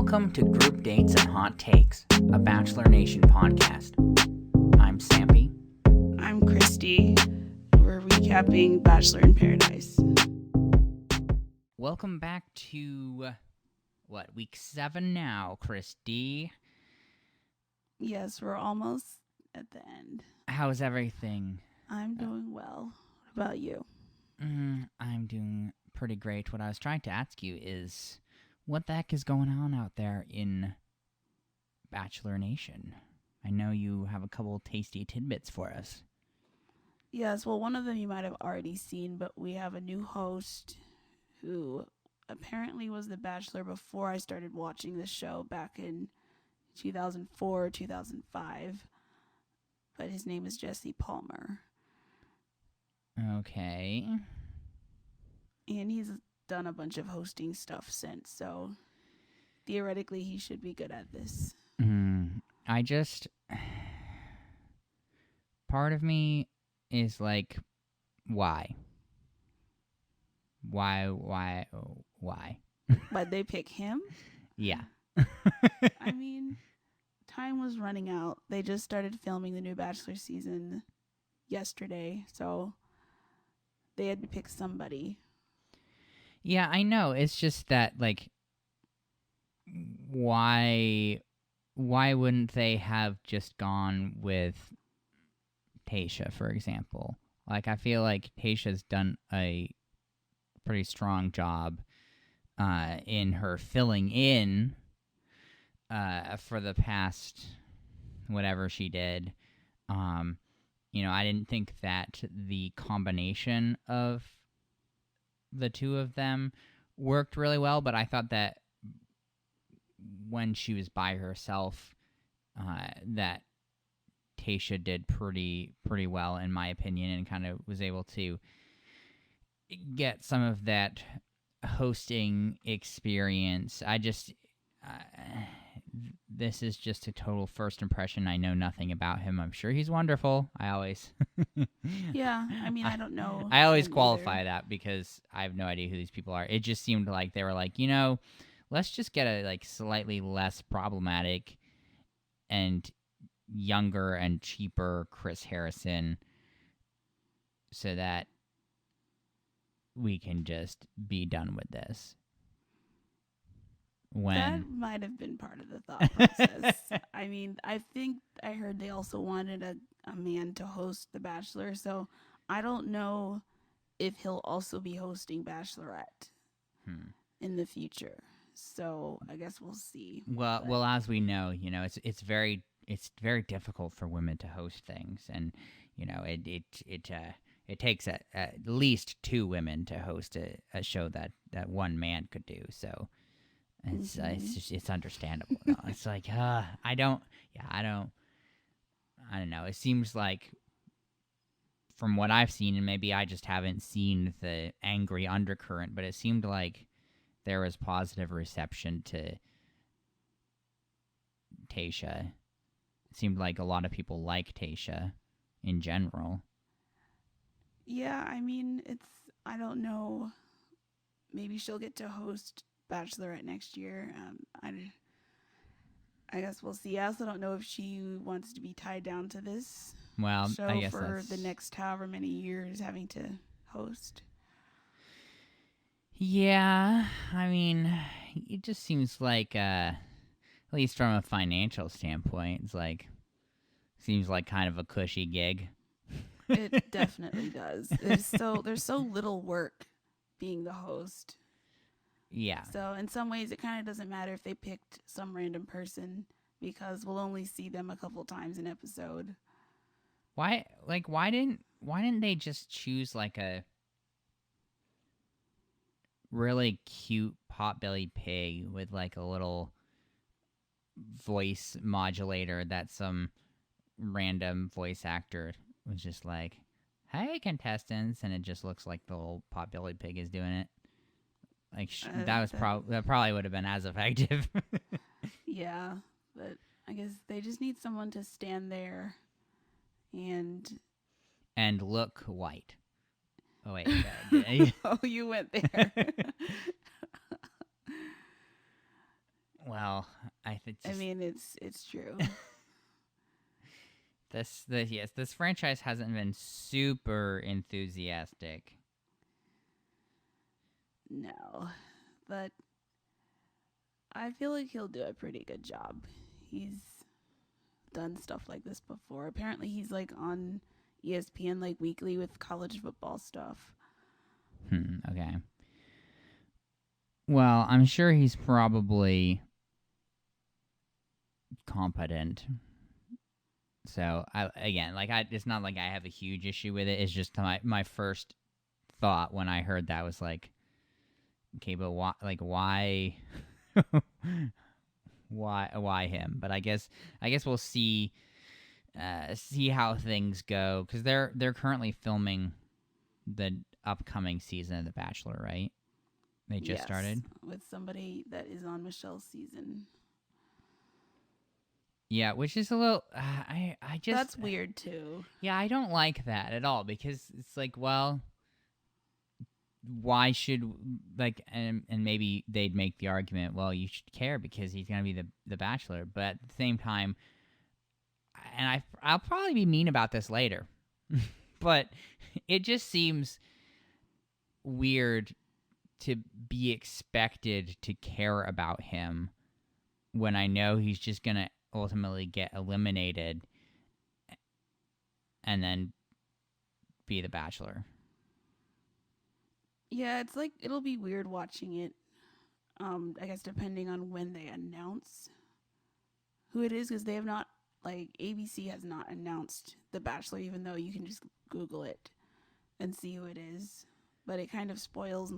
Welcome to Group Dates and Hot Takes, a Bachelor Nation podcast. I'm Sampy. I'm Christy. We're recapping Bachelor in Paradise. Welcome back to, week 7 now, Christy? Yes, we're almost at the end. How's everything? I'm doing well. What about you? I'm doing pretty great. What I was trying to ask you is, what the heck is going on out there in Bachelor Nation? I know you have a couple tasty tidbits for us. Yes, well, one of them you might have already seen, but we have a new host who apparently was the Bachelor before I started watching the show back in 2004, 2005. But his name is Jesse Palmer. Okay. And he's done a bunch of hosting stuff since, so theoretically he should be good at this. Part of me is like, why? Why'd they pick him? Yeah. I mean, time was running out. They just started filming the new Bachelor season yesterday, so they had to pick somebody. Yeah, I know. It's just that, like, why wouldn't they have just gone with Tayshia, for example? Like, I feel like Tayshia's done a pretty strong job in her filling in for the past whatever she did. I didn't think that the combination of the two of them worked really well, but I thought that when she was by herself, that Tayshia did pretty well, in my opinion, and kind of was able to get some of that hosting experience. This is just a total first impression. I know nothing about him. I'm sure he's wonderful. I always... Yeah, I mean, I don't know. I always qualify that because I have no idea who these people are. It just seemed like they were like, let's just get a like slightly less problematic and younger and cheaper Chris Harrison so that we can just be done with this. That might have been part of the thought process. I mean, I think I heard they also wanted a man to host The Bachelor, so I don't know if he'll also be hosting Bachelorette in the future. So I guess we'll see. Well, as we know, it's very difficult for women to host things, and it takes at least 2 women to host a show that one man could do. So. It's understandable. No, it's like I don't know. It seems like from what I've seen, and maybe I just haven't seen the angry undercurrent, but it seemed like there was positive reception to Tayshia. It seemed like a lot of people like Tayshia in general. Yeah, I mean, I don't know. Maybe she'll get to host Bachelorette next year. I guess we'll see. I also don't know if she wants to be tied down to this show I guess for the next however many years having to host. Yeah, I mean, it just seems like, at least from a financial standpoint, it's like, seems like kind of a cushy gig. It definitely does. There's so little work being the host. Yeah. So in some ways, it kind of doesn't matter if they picked some random person because we'll only see them a couple times an episode. Why didn't they just choose like a really cute potbelly pig with like a little voice modulator that some random voice actor was just like, "Hey, contestants," and it just looks like the little potbelly pig is doing it. Like that probably would have been as effective. Yeah, but I guess they just need someone to stand there and look white. Oh wait, oh, you went there. Well, I think I just mean, it's true. this franchise hasn't been super enthusiastic. No, but I feel like he'll do a pretty good job. He's done stuff like this before. Apparently, he's like on ESPN like weekly with college football stuff. Okay. Well, I'm sure he's probably competent. So it's not like I have a huge issue with it. It's just my first thought when I heard that was like, okay, but why, why him? But I guess we'll see how things go, because they're currently filming the upcoming season of The Bachelor, right? They just started. With somebody that is on Michelle's season. Yeah, which is a little. I just That's weird too. Yeah, I don't like that at all, because it's like, well, why should and maybe they'd make the argument, well, you should care because he's gonna be the Bachelor, but at the same time, and I'll probably be mean about this later, but it just seems weird to be expected to care about him when I know he's just gonna ultimately get eliminated and then be the Bachelor. Yeah, it's like it'll be weird watching it. I guess depending on when they announce who it is, because they have not, like, ABC has not announced The Bachelor, even though you can just Google it and see who it is. But it kind of spoils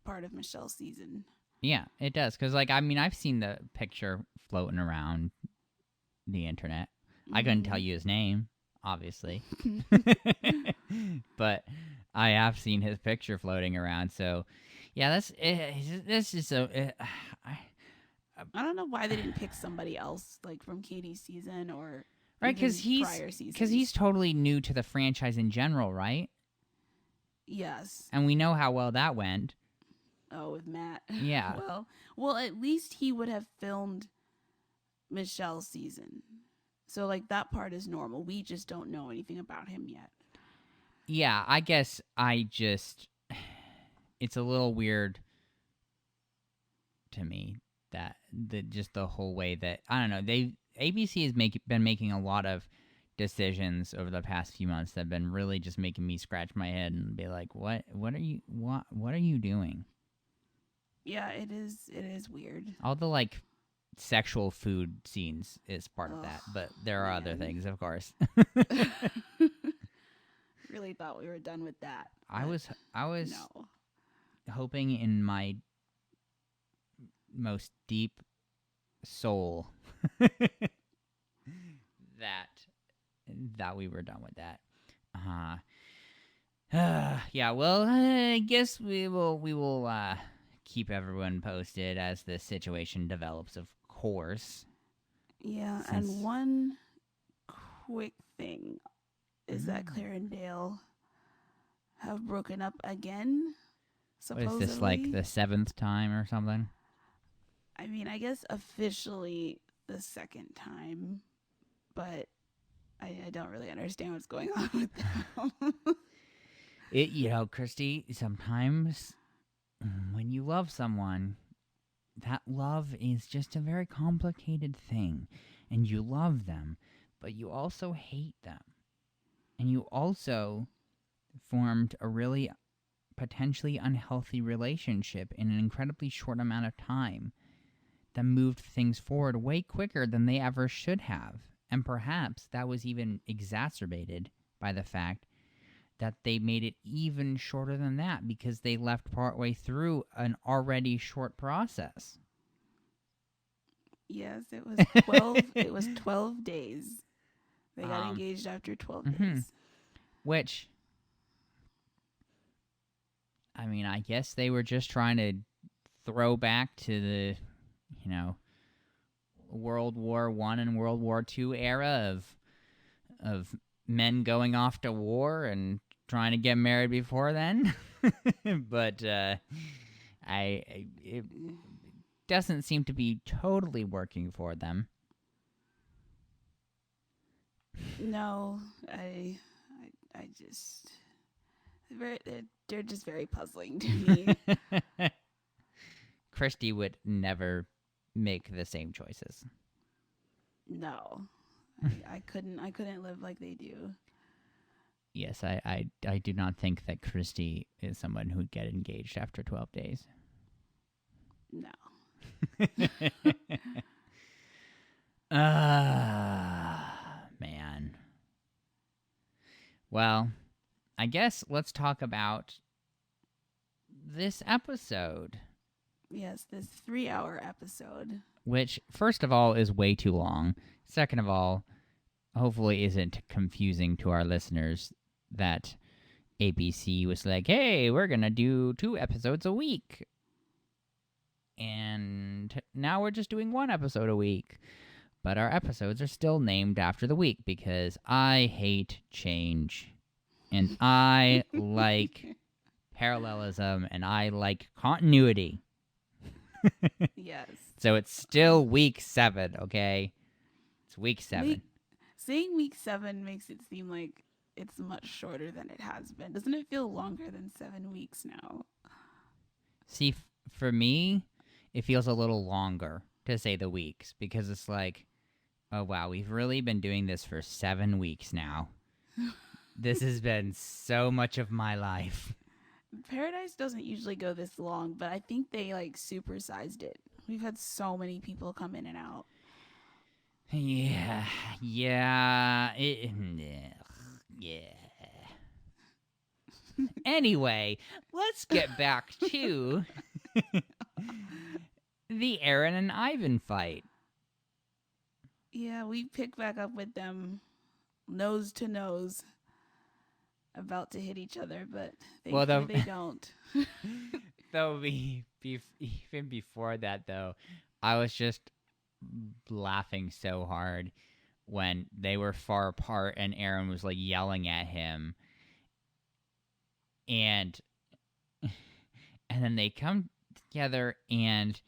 part of Michelle's season. Yeah, it does, because I've seen the picture floating around the internet. I couldn't tell you his name, obviously, but I have seen his picture floating around. So, yeah, this is I don't know why they didn't pick somebody else, like from Katie's season or right, because he's totally new to the franchise in general, right? Yes. And we know how well that went. Oh, with Matt. Yeah. well, at least he would have filmed Michelle's season. So, like, that part is normal. We just don't know anything about him yet. Yeah, I guess it's a little weird to me that the whole way that, I don't know, ABC has been making a lot of decisions over the past few months that have been really just making me scratch my head and be like, what are you doing? Yeah, it is weird. All the sexual food scenes is part of that, but there are other things, of course. Really thought we were done with that. I was no. hoping in my most deep soul that we were done with that. Yeah, well, I guess we will keep everyone posted as the situation develops, of course. Yeah, and one quick thing is that Claire and Dale have broken up again, supposedly. What is this, like the 7th time or something? I mean, I guess officially the 2nd time, but I don't really understand what's going on with them. Christy, sometimes when you love someone, that love is just a very complicated thing. And you love them, but you also hate them. And you also formed a really potentially unhealthy relationship in an incredibly short amount of time that moved things forward way quicker than they ever should have. And perhaps that was even exacerbated by the fact that they made it even shorter than that because they left partway through an already short process. Yes, it was 12. It was 12 days. They got engaged after 12 days. Which, I mean, I guess they were just trying to throw back to the, World War I and World War II era of men going off to war and trying to get married before then. But doesn't seem to be totally working for them. No, I just they're just very puzzling to me. Christy would never make the same choices. No, I couldn't live like they do. Yes, I do not think that Christy is someone who'd get engaged after 12 days. No. Man. Well, I guess let's talk about this episode. Yes, this 3-hour episode. Which, first of all, is way too long. Second of all, hopefully isn't confusing to our listeners that ABC was like, hey, we're going to do 2 episodes a week. And now we're just doing 1 episode a week. But our episodes are still named after the week because I hate change. And I like parallelism and I like continuity. Yes. So it's still week 7, okay? It's week 7. Saying week 7 makes it seem like it's much shorter than it has been. Doesn't it feel longer than 7 weeks now? See, for me, it feels a little longer to say the weeks because it's like, oh wow, we've really been doing this for 7 weeks now. This has been so much of my life. Paradise doesn't usually go this long, but I think they like supersized it. We've had so many people come in and out. Yeah. Anyway, let's get back to the Aaron and Ivan fight. Yeah, we pick back up with them nose to nose, about to hit each other, but they don't. Though, even before that, though, I was just laughing so hard when they were far apart and Aaron was like yelling at him, and then they come together and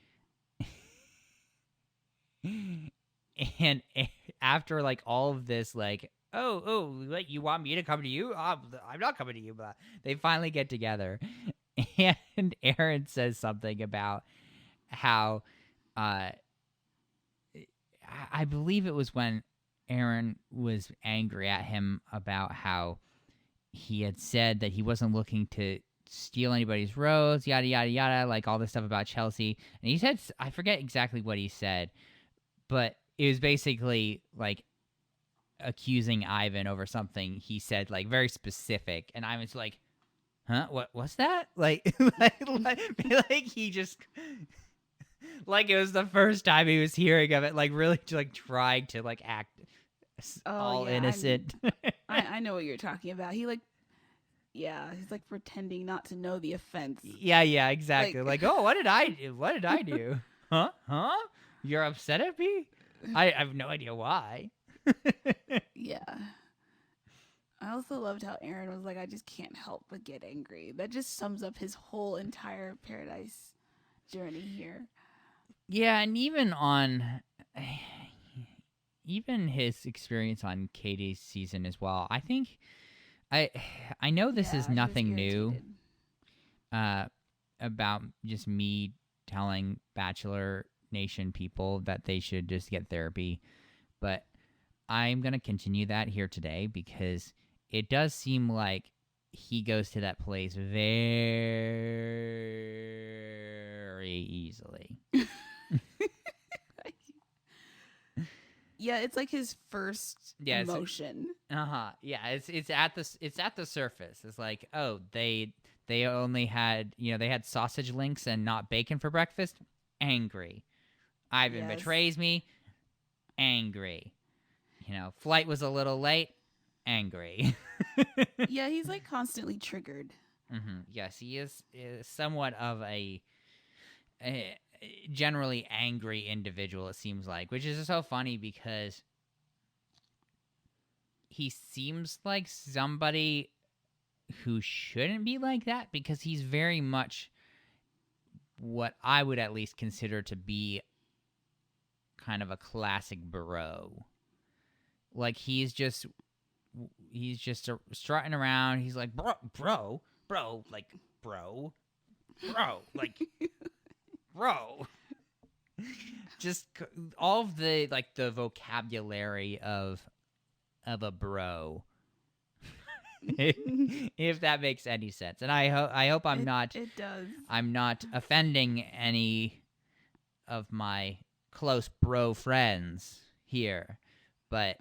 and after like all of this, like, oh, what, you want me to come to you? I'm not coming to you, but they finally get together, and Aaron says something about how, I believe it was when Aaron was angry at him about how he had said that he wasn't looking to steal anybody's rose, yada, yada, yada, like all this stuff about Chelsea. And he said, I forget exactly what he said, but it was basically like accusing Ivan over something he said, like very specific. And Ivan's like, huh? What's that? Like, like he just, like it was the first time he was hearing of it, like really like trying to like act all innocent. I know what you're talking about. He's like pretending not to know the offense. Yeah, exactly. Like, oh, what did I do? What did I do? Huh? You're upset at me? I have no idea why. Yeah. I also loved how Aaron was like, I just can't help but get angry. That just sums up his whole entire Paradise journey here. Yeah, and even his experience on Katie's season as well. I think I know this is nothing new about just me telling Bachelor Nation people that they should just get therapy, but I'm going to continue that here today because it does seem like he goes to that place very easily. Yeah, it's like his first emotion. Yeah, it's at the surface. It's like, oh, they only had, they had sausage links and not bacon for breakfast. Angry. Ivan betrays me. Angry. Flight was a little late. Angry. Yeah, he's like constantly triggered. Mm-hmm. Yes, he is somewhat of a generally angry individual, it seems like, which is so funny because he seems like somebody who shouldn't be like that because he's very much what I would at least consider to be kind of a classic bro. Like he's just strutting around. He's like, bro, like bro, like bro. Just all of the like the vocabulary of a bro. If that makes any sense. And I hope it does. I'm not offending any of my close bro friends here, but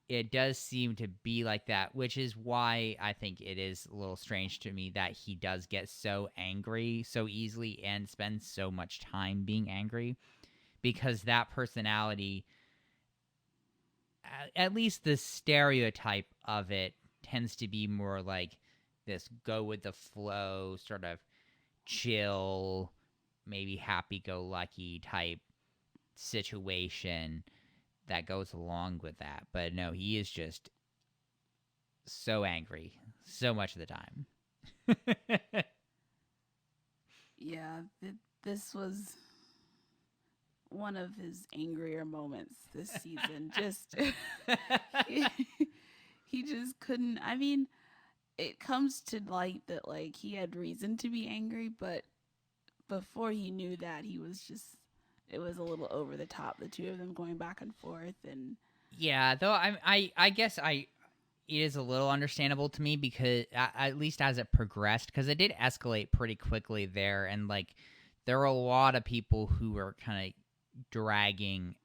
it does seem to be like that, which is why I think it is a little strange to me that he does get so angry so easily and spends so much time being angry, because that personality, at least the stereotype of it, tends to be more like this go with the flow, sort of chill, maybe happy-go-lucky type situation that goes along with that. But no, he is just so angry so much of the time. Yeah, this was one of his angrier moments this season. Just he, he just couldn't. I mean, it comes to light that like he had reason to be angry, but before he knew that, he was just, it was a little over the top, the two of them going back and forth. And yeah, though I guess it is a little understandable to me, because at least as it progressed, because it did escalate pretty quickly there, and like there were a lot of people who were kind of dragging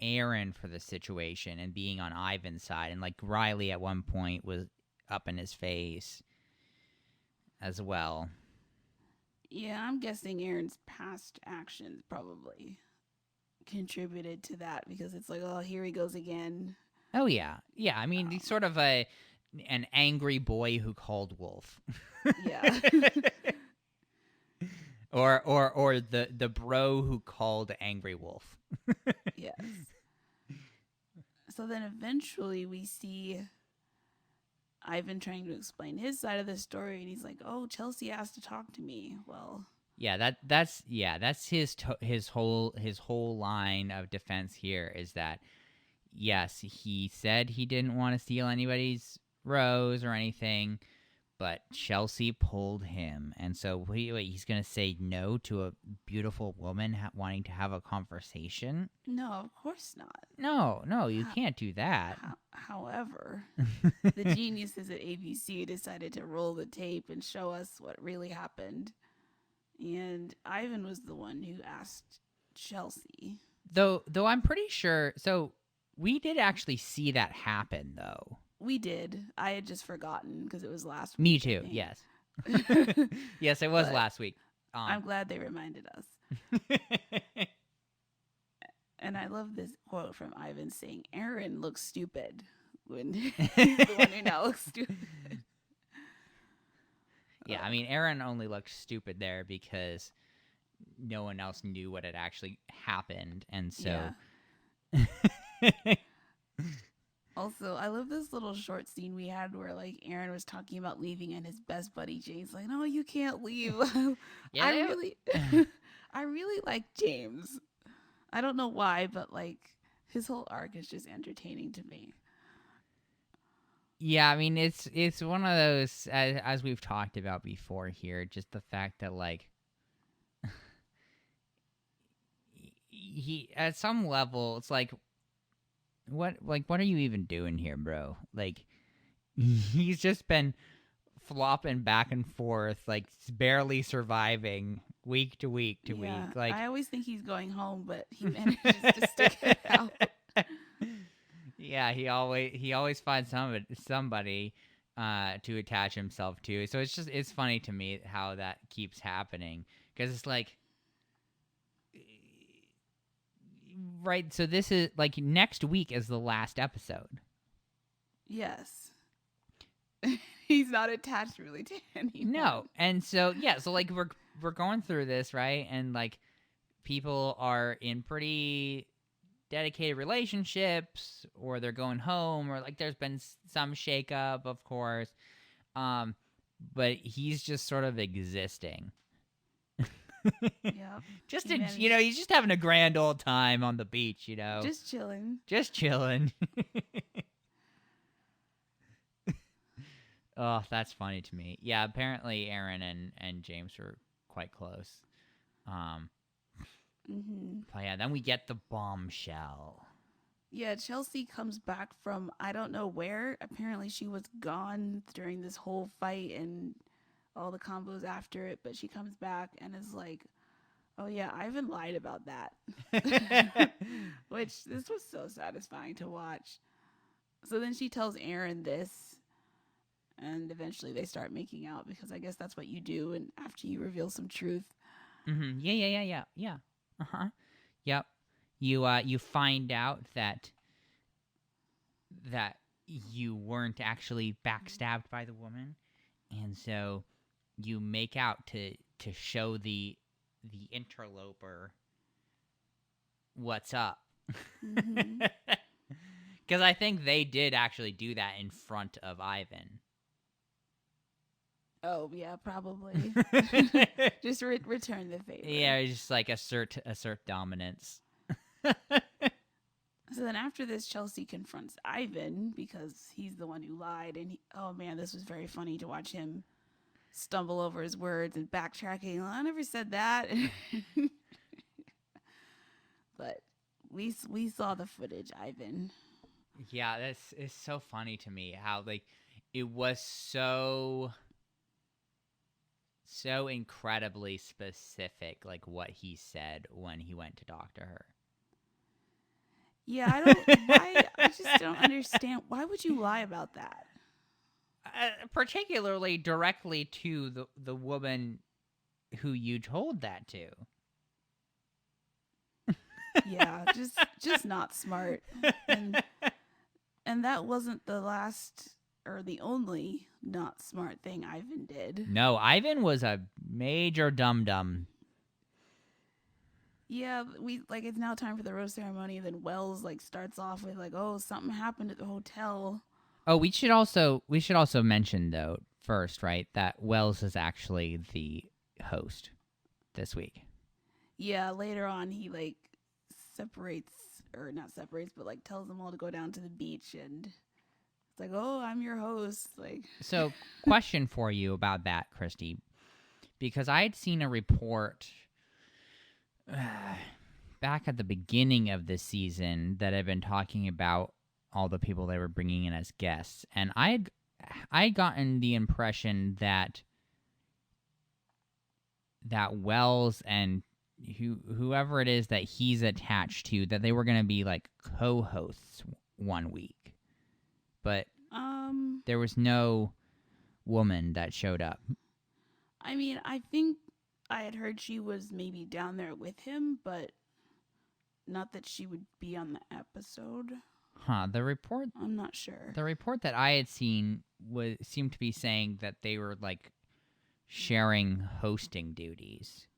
Aaron for the situation and being on Ivan's side, and like Riley at one point was up in his face as well. yeah, I'm guessing Aaron's past actions probably contributed to that, because it's like, oh, here he goes again. Oh yeah, yeah. I mean, he's sort of an angry boy who called wolf. Yeah. or the bro who called angry wolf. Yes. So then eventually we see Ivan trying to explain his side of the story, and he's like, "Oh, Chelsea asked to talk to me." Well, yeah, that's his whole line of defense here is that yes, he said he didn't want to steal anybody's rose or anything, but Chelsea pulled him, and so he's gonna say no to a beautiful woman wanting to have a conversation? no, of course not. No, you can't do that. However, the geniuses at ABC decided to roll the tape and show us what really happened. And Ivan was the one who asked Chelsea. Though I'm pretty sure. So we did actually see that happen, though. We did. I had just forgotten because it was last week. Me too. Yes. Yes, it was last week. I'm glad they reminded us. And I love this quote from Ivan saying, "Aaron looks stupid," when he's the one who now looks stupid. Yeah, I mean, Aaron only looked stupid there because no one else knew what had actually happened, and so. Yeah. Also, I love this little short scene we had where like Aaron was talking about leaving, and his best buddy James like, "No, you can't leave." Yeah, I really like James. I don't know why, but like his whole arc is just entertaining to me. Yeah, I mean, it's one of those, as we've talked about before here, just the fact that like he at some level, it's like what are you even doing here, bro? Like he's just been flopping back and forth, like barely surviving week to week to week. Like I always think he's going home, but he manages to stick it out. Yeah, he always finds somebody to attach himself to. So it's funny to me how that keeps happening, because it's like, right. So this is like next week is the last episode. Yes. He's not attached really to anyone. No, and so yeah, so like we're going through this, right, and like people are in pretty dedicated relationships, or they're going home, or like there's been some shakeup, of course, but he's just sort of existing. Yep. Just He he's just having a grand old time on the beach, just chilling. just chilling. Oh, that's funny to me. Yeah, apparently Aaron and James were quite close. But yeah, then we get the bombshell. Yeah, Chelsea comes back from I don't know where. Apparently, she was gone during this whole fight and all the combos after it, but she comes back and is like, "Oh yeah, Ivan lied about that," which this was so satisfying to watch. So then she tells Aaron this, and eventually they start making out because I guess that's what you do, and after you reveal some truth. Yeah. Yep. You find out that you weren't actually backstabbed by the woman, and so you make out to show the interloper what's up. Because I think they did actually do that in front of Ivan. Oh yeah, probably. Just return the favor. Yeah, just like assert dominance. So then after this, Chelsea confronts Ivan because he's the one who lied. And oh man, this was very funny to watch him stumble over his words and backtracking. Well, I never said that. But we saw the footage, Ivan. Yeah, this is so funny to me how like it was so incredibly specific, like what he said when he went to talk to her. Yeah, I just don't understand. Why would you lie about that? Particularly directly to the woman who you told that to. Yeah, just not smart. And that wasn't the last or the only not smart thing Ivan did. No, Ivan was a major dum-dum. Yeah, we like it's now time for the rose ceremony. Then Wells like starts off with like, "Oh, something happened at the hotel." Oh, we should also mention though first, right, that Wells is actually the host this week. Yeah, later on he like separates or not separates, but like tells them all to go down to the beach and it's like, "Oh, I'm your host." Like So, question for you about that, Christy, because I had seen a report back at the beginning of the season that had been talking about all the people they were bringing in as guests, and I had gotten the impression that Wells and whoever it is that he's attached to, that they were going to be like co-hosts one week, but there was no woman that showed up. I mean, I think I had heard she was maybe down there with him, but not that she would be on the episode. The report, I'm not sure. The report that I had seen seemed to be saying that they were like sharing hosting duties.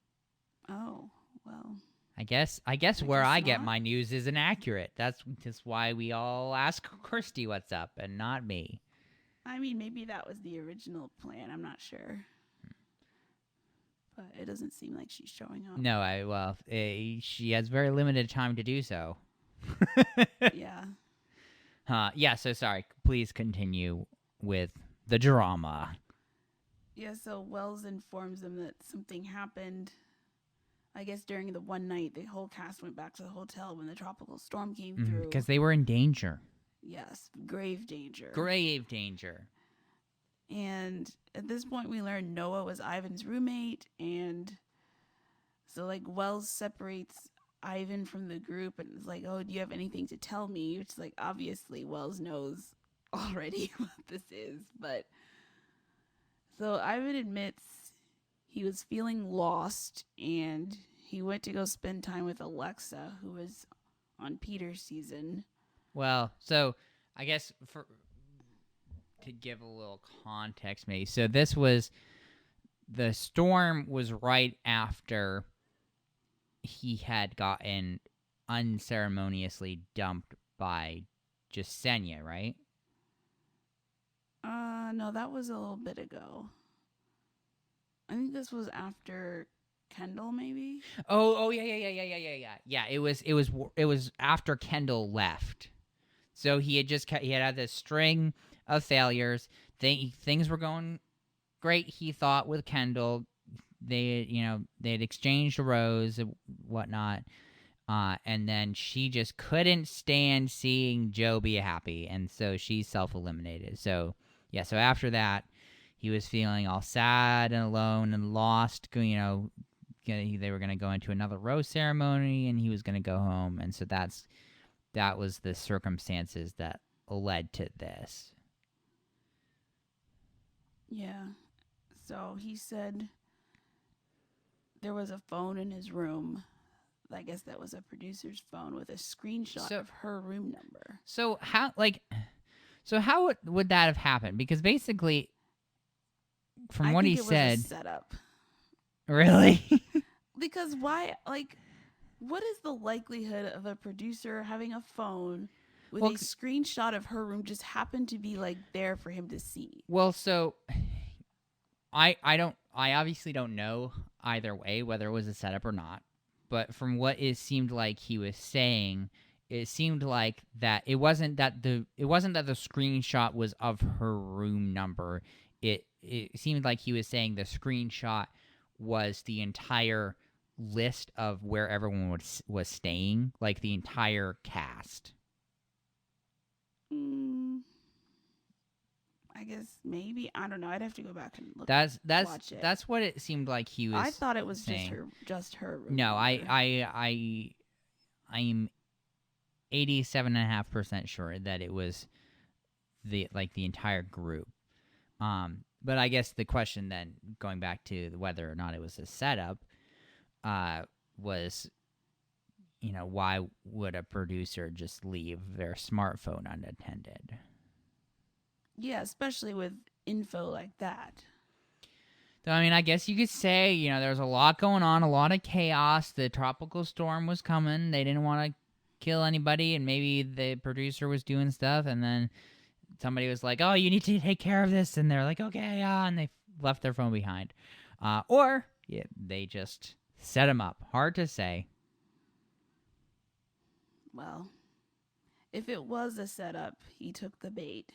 Oh, well. I guess where I get not. my news isn't accurate. That's just why we all ask Kirsty what's up and not me. I mean, maybe that was the original plan. I'm not sure. But it doesn't seem like she's showing up. No, she has very limited time to do so. Yeah. Yeah, so sorry. Please continue with the drama. Yeah, so Wells informs them that something happened. I guess during the one night, the whole cast went back to the hotel when the tropical storm came through. Because they were in danger. Yes, grave danger. Grave danger. And at this point, we learn Noah was Ivan's roommate. And so, like, Wells separates Ivan from the group and is like, "Oh, do you have anything to tell me?" Which is like, obviously, Wells knows already what this is. But so Ivan admits he was feeling lost and he went to go spend time with Alexa, who was on Peter's season. Well, so I guess to give a little context, maybe. So the storm was right after he had gotten unceremoniously dumped by Jasenia, right? No, that was a little bit ago. I think this was after Kendall, maybe. Oh yeah. It was after Kendall left. So he had this string of failures. Things were going great. He thought with Kendall, they had exchanged a rose and whatnot. And then she just couldn't stand seeing Joe be happy, and so she self-eliminated. So yeah, so after that, he was feeling all sad and alone and lost. They were gonna go into another rose ceremony, and he was gonna go home, and so that was the circumstances that led to this. Yeah. So he said there was a phone in his room. I guess that was a producer's phone with a screenshot of her room number. So how would that have happened? Because basically, from what he said, was a setup. Really? Because why? Like, what is the likelihood of a producer having a phone with a screenshot of her room just happen to be like there for him to see? Well, so I obviously don't know either way whether it was a setup or not. But from what it seemed like he was saying, it seemed like that it wasn't that the screenshot was of her room number. It seemed like he was saying the screenshot was the entire list of where everyone was staying, like the entire cast. I guess maybe, I don't know. I'd have to go back and look. Watch it. That's what it seemed like he was. I thought it was saying. just her. No, I'm 87.5% sure that it was the entire group. But I guess the question then, going back to whether or not it was a setup, was, why would a producer just leave their smartphone unattended? Yeah, especially with info like that. So, I mean, I guess you could say, there's a lot going on, a lot of chaos. The tropical storm was coming. They didn't want to kill anybody, and maybe the producer was doing stuff, and then somebody was like, oh, you need to take care of this, and they're like, okay, yeah, and they left their phone behind. Or they just set him up. Hard to say. Well, if it was a setup, he took the bait.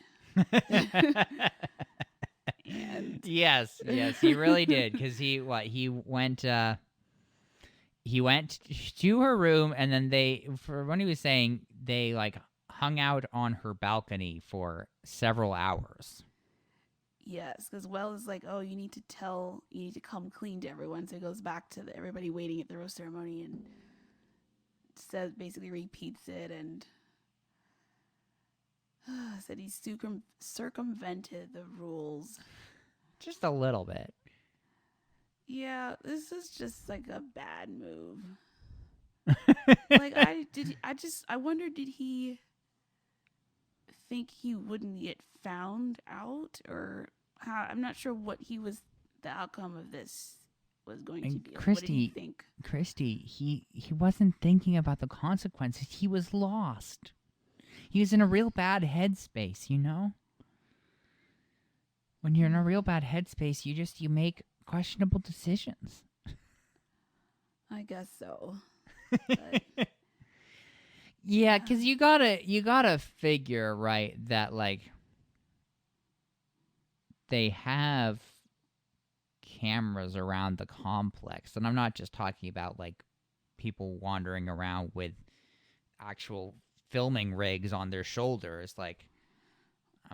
And yes, he really did, because he went to her room, and then for when he was saying, they like hung out on her balcony for several hours. Yes, because Wells is like, oh, you need to come clean to everyone. So he goes back to everybody waiting at the rose ceremony and basically repeats it, and said he circumvented the rules. Just a little bit. Yeah, this is just like a bad move. I wonder, did he think he wouldn't get found out, or how? I'm not sure what the outcome of this was going to be. Christy, what did he think? Christy, he wasn't thinking about the consequences. He was lost. He was in a real bad headspace, When you're in a real bad headspace, you make questionable decisions. I guess so. Yeah, because you gotta figure, right, that like they have cameras around the complex, and I'm not just talking about like people wandering around with actual filming rigs on their shoulders. Like,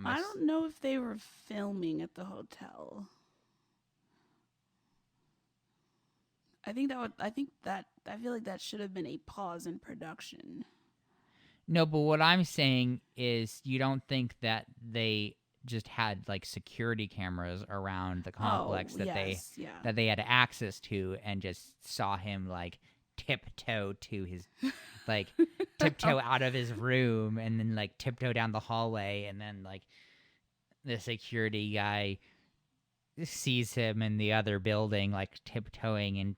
I don't know if they were filming at the hotel. I feel like that should have been a pause in production. No, but what I'm saying is, you don't think that they just had like security cameras around the complex that they had access to, and just saw him like tiptoe to his like tiptoe out of his room, and then like tiptoe down the hallway, and then like the security guy sees him in the other building like tiptoeing and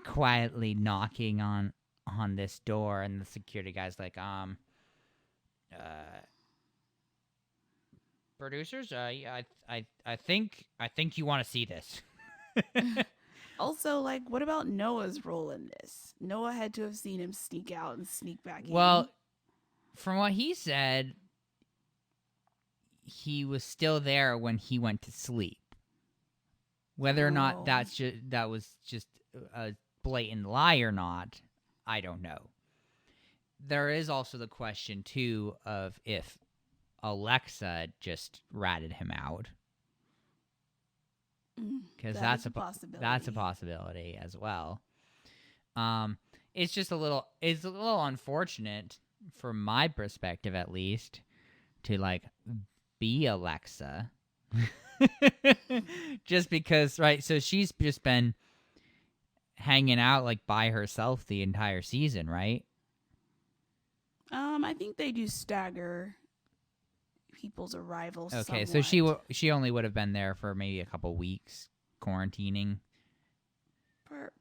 quietly knocking on this door, and the security guy's like, producers, I think you want to see this. Also, like, what about Noah's role in this? Noah had to have seen him sneak out and sneak back Well, in. from what he said, he was still there when he went to sleep. Whether or not Oh. that was just a blatant lie or not, I don't know. There is also the question too of if Alexa just ratted him out, because That is a possibility. that's a possibility as well. It's just it's a little unfortunate from my perspective, at least, to like be Alexa, just because, right? So she's just been hanging out like by herself the entire season, right? I think they do stagger people's arrivals Okay, somewhat. so she only would have been there for maybe a couple weeks quarantining.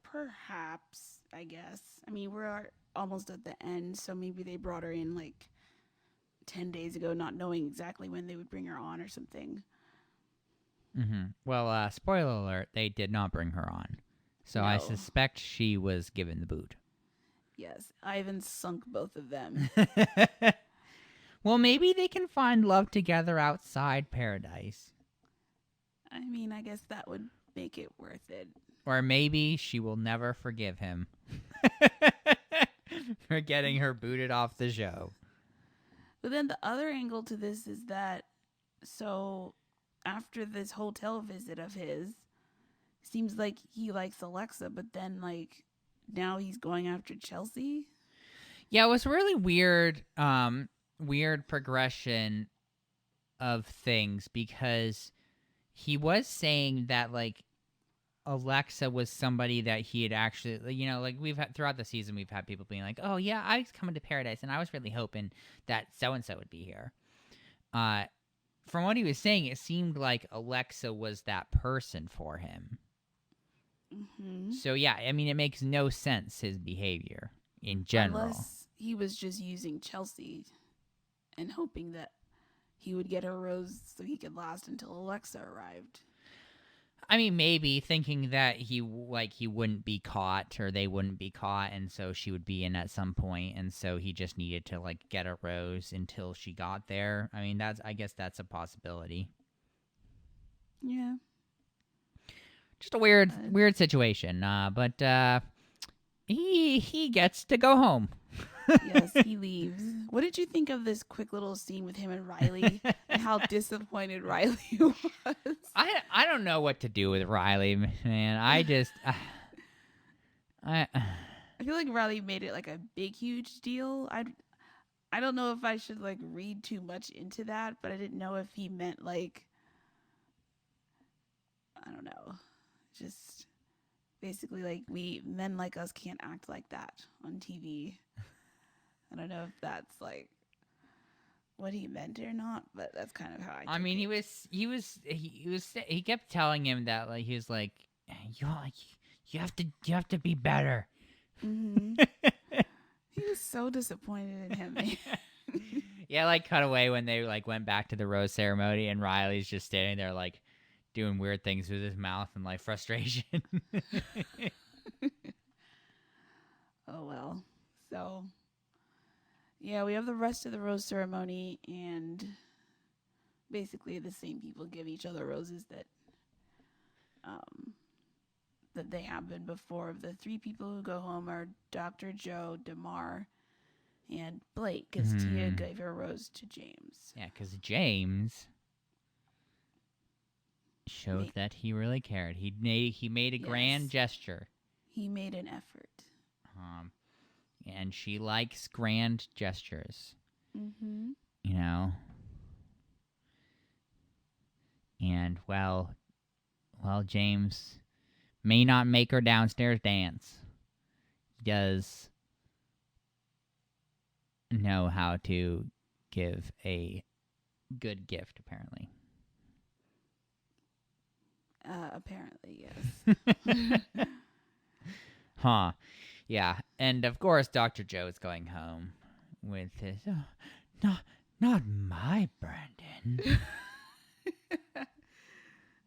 Perhaps, I guess. I mean, we're almost at the end, so maybe they brought her in like 10 days ago, not knowing exactly when they would bring her on or something. Well, spoiler alert, they did not bring her on. So I No. suspect she was given the boot. Yes, Ivan sunk both of them. Well, maybe they can find love together outside paradise. I mean, I guess that would make it worth it. Or maybe she will never forgive him for getting her booted off the show. But then the other angle to this is that, so after this hotel visit of his, seems like he likes Alexa, but then like now he's going after Chelsea. Yeah, it was really weird, weird progression of things, because he was saying that like Alexa was somebody that he had actually, like we've had throughout the season, we've had people being like, "Oh yeah, I was coming to paradise, and I was really hoping that so and so would be here." From what he was saying, it seemed like Alexa was that person for him. Mm-hmm. So yeah, I mean, it makes no sense, his behavior in general. Unless he was just using Chelsea and hoping that he would get her rose so he could last until Alexa arrived. I mean, maybe thinking that he wouldn't be caught, or they wouldn't be caught, and so she would be in at some point, and so he just needed to like get a rose until she got there. I mean, I guess that's a possibility. Yeah. Just a weird situation. But he gets to go home. Yes, he leaves. What did you think of this quick little scene with him and Riley, and how disappointed Riley was? I don't know what to do with Riley, man. I just I feel like Riley made it like a big huge deal. I don't know if I should like read too much into that, but I didn't know if he meant like, I don't know, just basically like men like us can't act like that on TV. I don't know if that's like what he meant or not, but that's kind of how I. I mean, it. he kept telling him that, like, he was like, you have to be better. Mm-hmm. He was so disappointed in him. Yeah, like cut away when they like went back to the rose ceremony, and Riley's just standing there like doing weird things with his mouth and like frustration. Oh well. So yeah, we have the rest of the rose ceremony, and basically the same people give each other roses that they have been before. The three people who go home are Dr. Joe, Damar, and Blake, because Tia gave her rose to James. Yeah, because James showed that he really cared. He made a grand gesture. He made an effort. And she likes grand gestures. Mm-hmm. You know? And, well, James may not make her downstairs dance. He does know how to give a good gift, apparently. Apparently, yes. Huh. Yeah. And, of course, Dr. Joe is going home with his, not my Brandon.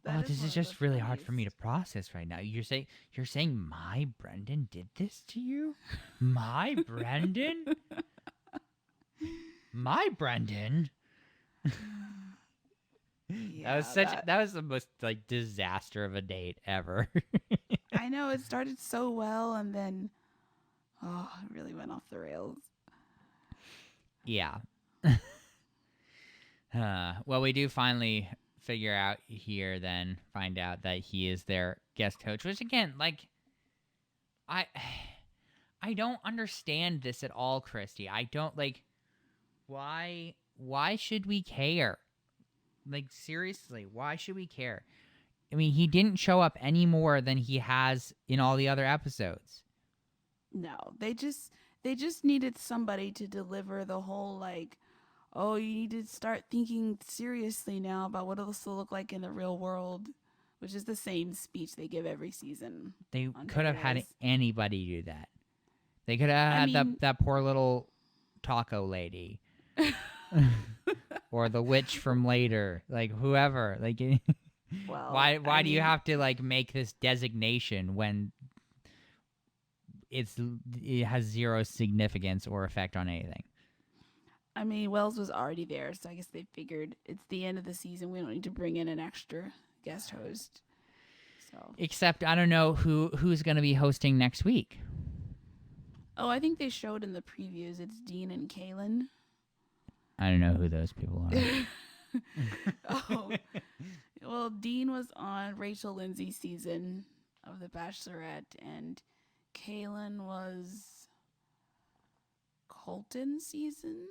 Oh, That is this one is of the just really hard for me to funniest. process right now. You're saying my Brendan did this to you? My Brendan? My Brendan? Yeah, That was the most like disaster of a date ever. I know it started so well, and then it really went off the rails. Yeah. Well, we do finally figure out here, then find out that he is their guest coach, which again, like, I, I don't understand this at all, Christy. I don't like why should we care? Like, seriously, why should we care? I mean, he didn't show up any more than he has in all the other episodes. No, they just needed somebody to deliver the whole like, oh, you need to start thinking seriously now about what this will look like in the real world, which is the same speech they give every season They on could have had Paradise. anybody do that. They could have I had mean, that poor little taco lady. Or the witch from later, like whoever. Like, well, I do you mean, have to like make this designation when it has zero significance or effect on anything? I mean, Wells was already there, so I guess they figured it's the end of the season. We don't need to bring in an extra guest host. So, Except I don't know who's going to be hosting next week. oh, I think they showed in the previews. It's Dean and Kaylin. I don't know who those people are. Oh, well, Dean was on Rachel Lindsay's season of The Bachelorette, and Kaylin was Colton's season,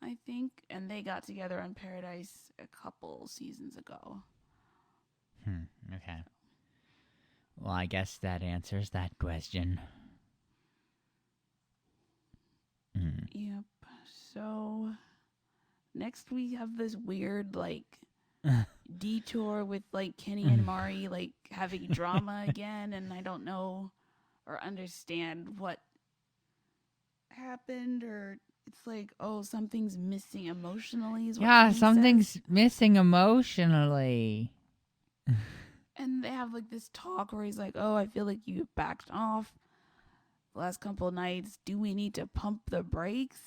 I think, and they got together on Paradise a couple seasons ago. Okay. Well, I guess that answers that question. Yep. So next we have this weird like detour with like Kenny and Mari like having drama again, and I don't know or understand what happened, or it's like, oh, something's missing emotionally is what Yeah, Kenny something's says. missing emotionally. And they have like this talk where he's like, oh, I feel like you backed off the last couple of nights. Do we need to pump the brakes?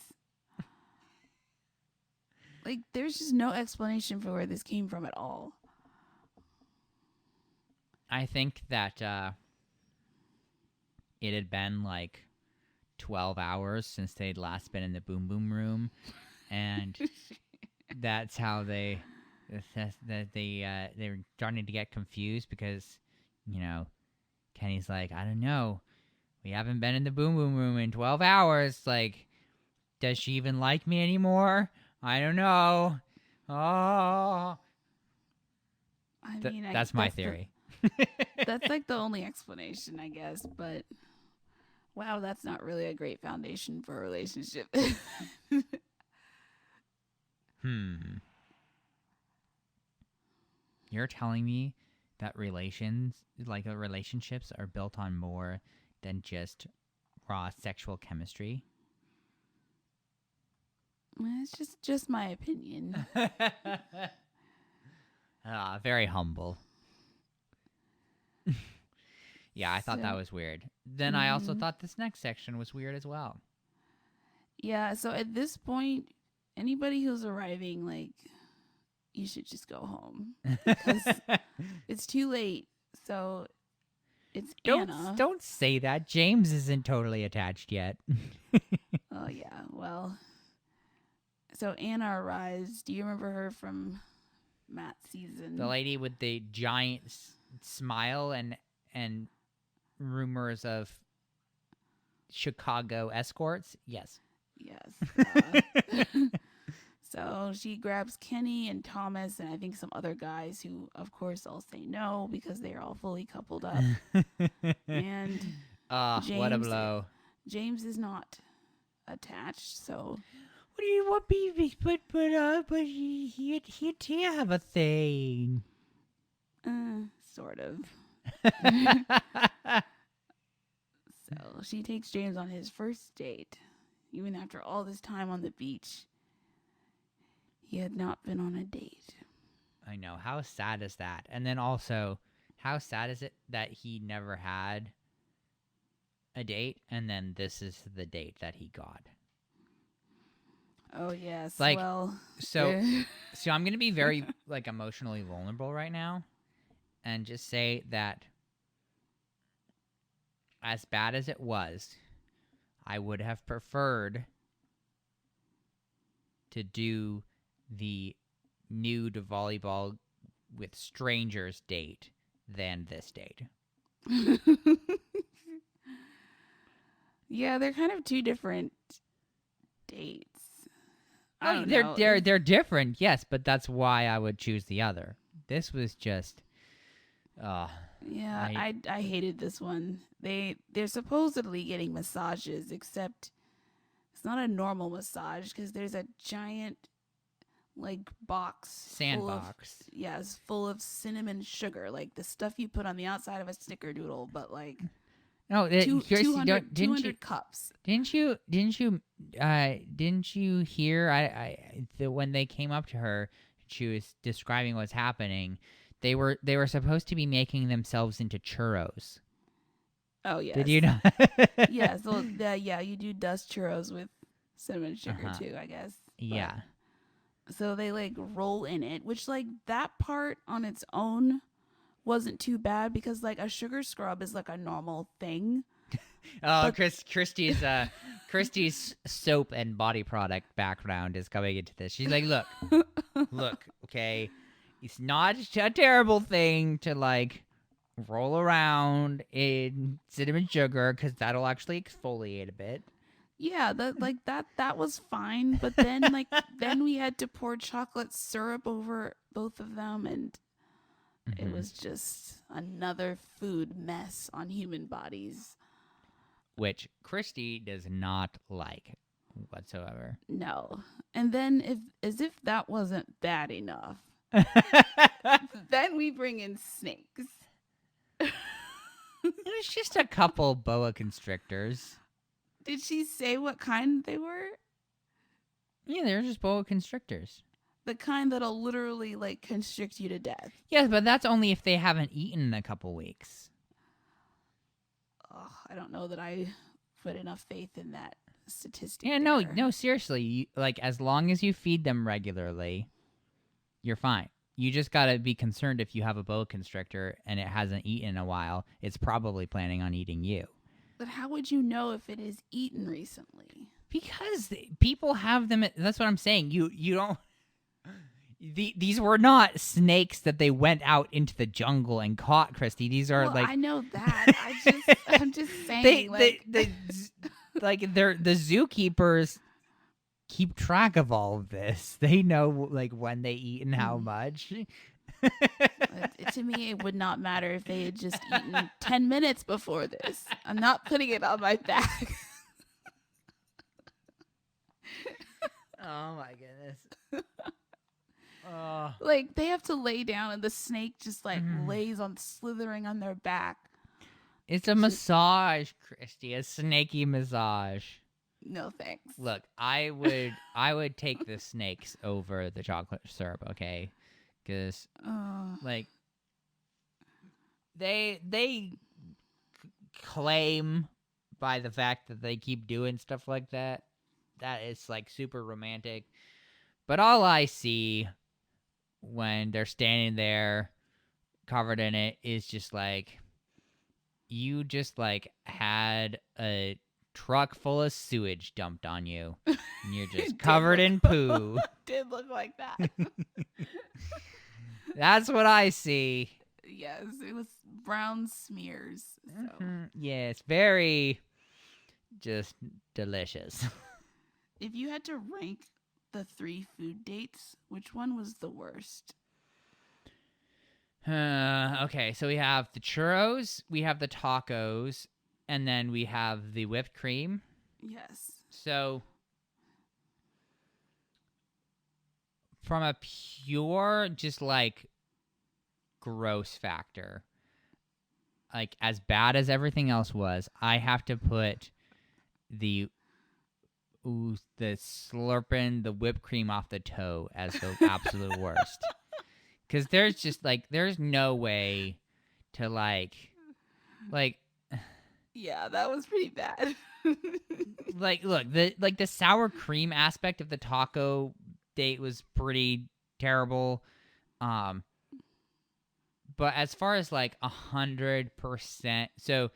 Like, there's just no explanation for where this came from at all. I think that it had been like 12 hours since they'd last been in the boom boom room, and that's how they were starting to get confused because, you know, Kenny's like, I don't know, we haven't been in the boom boom room in 12 hours. Like, does she even like me anymore? I don't know. Oh, I mean, that's my theory. That's like the only explanation, I guess. But wow, that's not really a great foundation for a relationship. You're telling me that relationships are built on more than just raw sexual chemistry? It's just my opinion. Very humble. Yeah, I thought that was weird. Then I also thought this next section was weird as well. Yeah, so at this point, anybody who's arriving, like, you should just go home because it's too late. So it's Anna. Don't say that. James isn't totally attached yet. Oh yeah, well. So Anna arrives. Do you remember her from Matt's season? The lady with the giant smile and rumors of Chicago escorts? Yes. Yes. So she grabs Kenny and Thomas and I think some other guys who, of course, all say no because they are all fully coupled up. And James, what a blow. James is not attached, so. What do you want, baby? But he have a thing. Sort of. So she takes James on his first date, even after all this time on the beach. He had not been on a date. I know. How sad is that? And then also, how sad is it that he never had a date, and then this is the date that he got? Oh yes. Like, Well, so I'm gonna be very like emotionally vulnerable right now, and just say that as bad as it was, I would have preferred to do the nude volleyball with strangers date than this date. yeah, they're kind of two different dates. I No, don't know. they're different, yes, but that's why I would choose the other. This was just, Yeah, I hated this one. They're supposedly getting massages, except it's not a normal massage because there's a giant like box sandbox. It's full of cinnamon sugar, like the stuff you put on the outside of a snickerdoodle, but like No, 200 cups. Didn't you hear when they came up to her, she was describing what's happening. They were supposed to be making themselves into churros. Oh yes. Did you know? Yeah, so you do dust churros with cinnamon sugar too, I guess. Yeah. So they like roll in it, which like that part on its own wasn't too bad because like a sugar scrub is like a normal thing. Oh, Christy's soap and body product background is coming into this. She's like, look, okay, it's not a terrible thing to like roll around in cinnamon sugar because that'll actually exfoliate a bit. Yeah, that was fine, but then like then we had to pour chocolate syrup over both of them, and it was just another food mess on human bodies. Which Christy does not like whatsoever. No. And then as if that wasn't bad enough, then we bring in snakes. It was just a couple boa constrictors. Did she say what kind they were? Yeah, they're just boa constrictors. The kind that'll literally like constrict you to death. Yes, but that's only if they haven't eaten in a couple weeks. Oh, I don't know that I put enough faith in that statistic. Yeah, no, seriously. Like, as long as you feed them regularly, you're fine. You just gotta be concerned if you have a boa constrictor and it hasn't eaten in a while. It's probably planning on eating you. But how would you know if it is eaten recently? Because people have them. That's what I'm saying. You don't. These were not snakes that they went out into the jungle and caught, Christy. These are I know that. I'm just saying. The zookeepers keep track of all of this. They know like when they eat and how much. To me, it would not matter if they had just eaten 10 minutes before this. I'm not putting it on my back. Oh my goodness. Like they have to lay down and the snake just like lays on slithering on their back. It's a massage, Christy, a snaky massage. No thanks. Look, I would take the snakes over the chocolate syrup, okay? Because like they claim by the fact that they keep doing stuff like that it's like super romantic. But all I see when they're standing there covered in it is just like you just like had a truck full of sewage dumped on you and you're just covered in poo. Did look like that. That's what I see. Yes, it was brown smears. So. Yes, very just delicious. If you had to rank the 3 food dates, which one was the worst? Okay, so we have the churros, we have the tacos, and then we have the whipped cream. Yes. So from a pure just like gross factor, like as bad as everything else was, I have to put the slurping the whipped cream off the toe as the absolute worst. Because there's just like there's no way to like Yeah, that was pretty bad. look, the sour cream aspect of the taco date was pretty terrible. Um, but as far as like 100%, so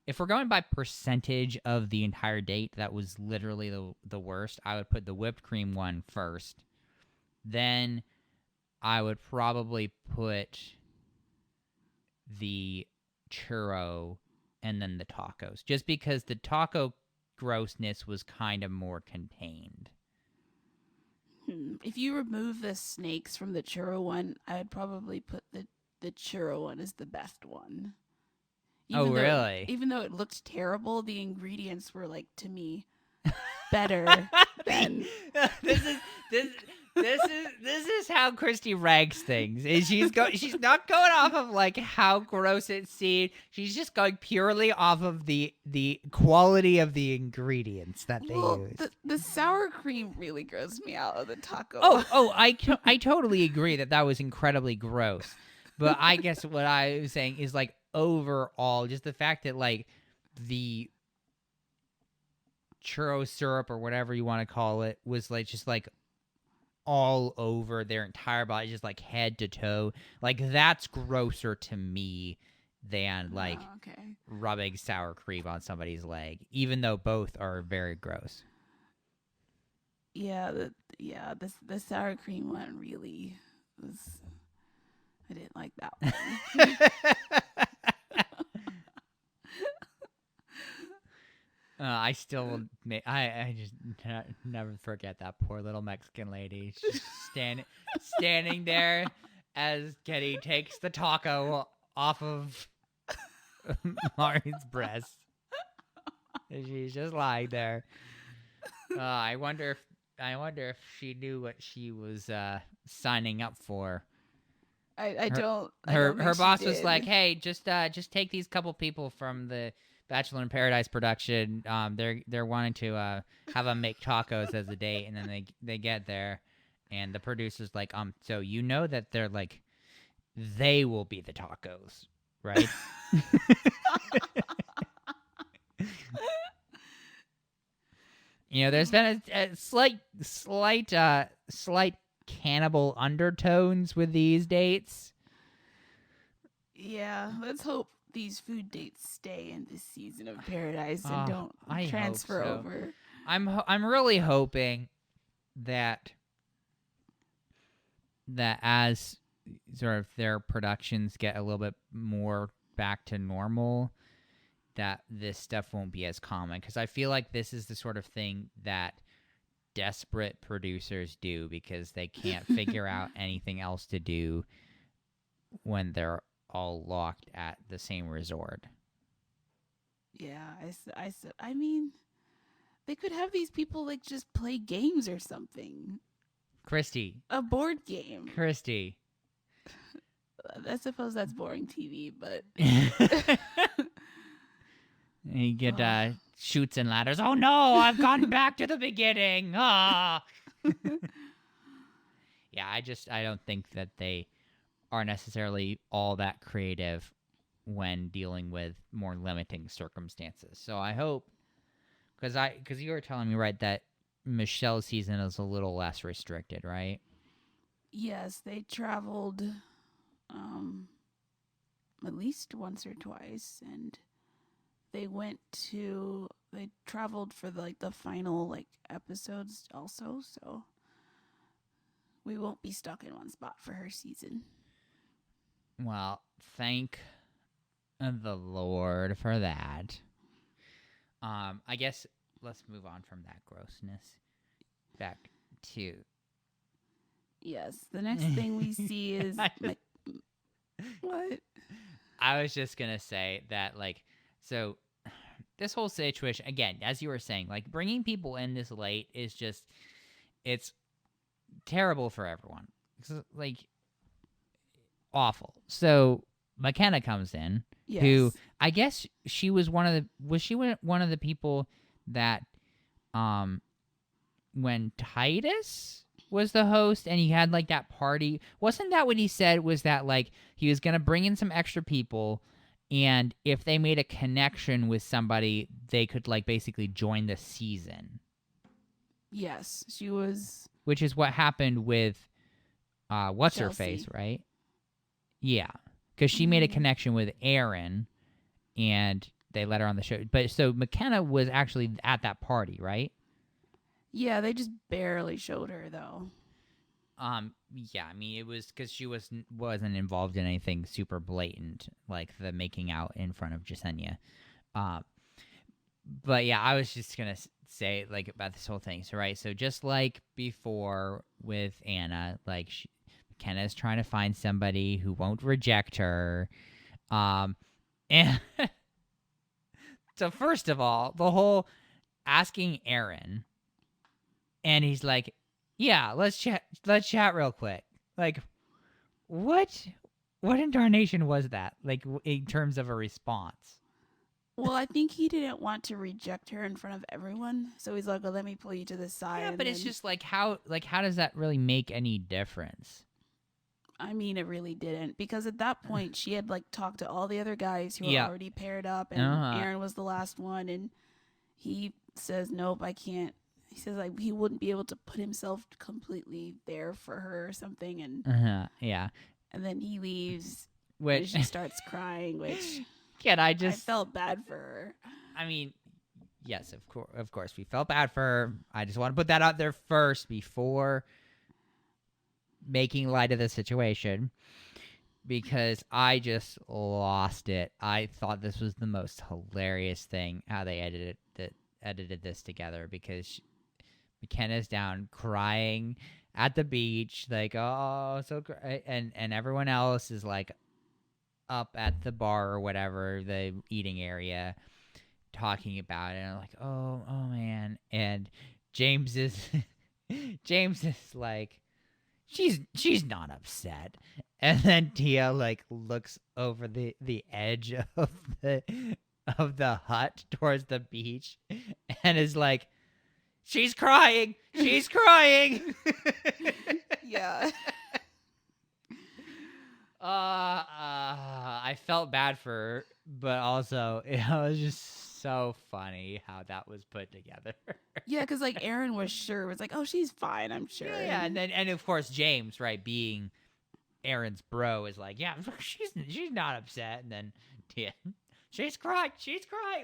if we're going by percentage of the entire date, that was literally the worst. I would put the whipped cream one first. Then I would probably put the churro and then the tacos, just because the taco grossness was kind of more contained. If you remove the snakes from the churro one, I would probably put the churro one as the best one. Oh, really? Even though it looked terrible, the ingredients were like to me better than this is this this is how Christy ranks things. Is she's not going off of like how gross it seemed. She's just going purely off of the quality of the ingredients that they use. The sour cream really grossed me out of the taco. I totally agree that was incredibly gross. But I guess what I was saying is like overall, just the fact that like the churro syrup or whatever you want to call it was like just like all over their entire body, just like head to toe. Like that's grosser to me than like rubbing sour cream on somebody's leg, even though both are very gross. Yeah, the sour cream one really was. I didn't like that one. I still, I just never forget that poor little Mexican lady just standing there as Kenny takes the taco off of Mari's breast. And she's just lying there. I wonder if she knew what she was signing up for. I don't. Her boss was like, "Hey, just take these couple people from the Bachelor in Paradise production. They're wanting to have them make tacos as a date, and then they get there, and the producer's like, so you know that they're like, they will be the tacos, right?" You know, there's been a slight cannibal undertones with these dates. Yeah, let's hope these food dates stay in this season of Paradise and don't transfer over. I'm really hoping that as sort of their productions get a little bit more back to normal, that this stuff won't be as common, because I feel like this is the sort of thing that desperate producers do because they can't figure out anything else to do when they're all locked at the same resort. Yeah, I mean, they could have these people like just play games or something. Christy. A board game. Christy. I suppose that's boring TV, but you get shoots and ladders. Oh no, I've gone back to the beginning. Ah. Yeah, I don't think that they are necessarily all that creative when dealing with more limiting circumstances. So I hope, because you were telling me, right, that Michelle's season is a little less restricted, right? Yes, they traveled at least once or twice, and they traveled for the final episodes also, so we won't be stuck in one spot for her season. Well, thank the Lord for that. I guess let's move on from that grossness back to... Yes, the next thing we see is... What? I was just going to say that, so this whole situation, again, as you were saying, bringing people in this late is just, it's terrible for everyone. It's, awful. So McKenna comes in, yes. Who I guess she was one of the people that, when Titus was the host, and he had like that party. Wasn't that what he said? Was that like he was gonna bring in some extra people, and if they made a connection with somebody, they could like basically join the season, Yes, she was which is what happened with what's her face, Chelsea. right? Yeah, because she made a connection with Aaron, and they let her on the show. But so McKenna was actually at that party, right? Yeah, they just barely showed her though. Yeah, I mean, it was because she wasn't involved in anything super blatant, like the making out in front of Jasenia. But yeah, I was just gonna say like about this whole thing. So right, so just like before with Anna, like McKenna's trying to find somebody who won't reject her. And so first of all, the whole asking Aaron, and he's like, "Yeah, let's chat real quick." Like, what in darnation was that? Like in terms of a response? Well, I think he didn't want to reject her in front of everyone, so he's like, "Well, let me pull you to the side." Yeah, and but it's then, just like how does that really make any difference? I mean, it really didn't because at that point she had like talked to all the other guys who were Yeah. already paired up, and Uh-huh. Aaron was the last one, and he says, "Nope, I can't." He says like he wouldn't be able to put himself completely there for her or something, Yeah. and then he leaves, and Which she starts crying, which can I I just? felt bad for her. I mean, yes, of course, we felt bad for her. I just want to put that out there first before making light of the situation, because I just lost it. I thought this was the most hilarious thing how they edited this together, because McKenna's down crying at the beach, like, oh, so and everyone else is like up at the bar or whatever, the eating area, talking about it. And I'm like, oh man. And James is James is like, she's not upset. And then Tia like looks over the edge of the hut towards the beach and is like, she's crying. She's crying. Yeah. I felt bad for her, but also it was just so funny how that was put together. Yeah, because like Aaron was sure, was like, "Oh, she's fine, I'm sure." Yeah, and of course James, right, being Aaron's bro, is like, yeah, she's not upset, and then yeah, she's crying,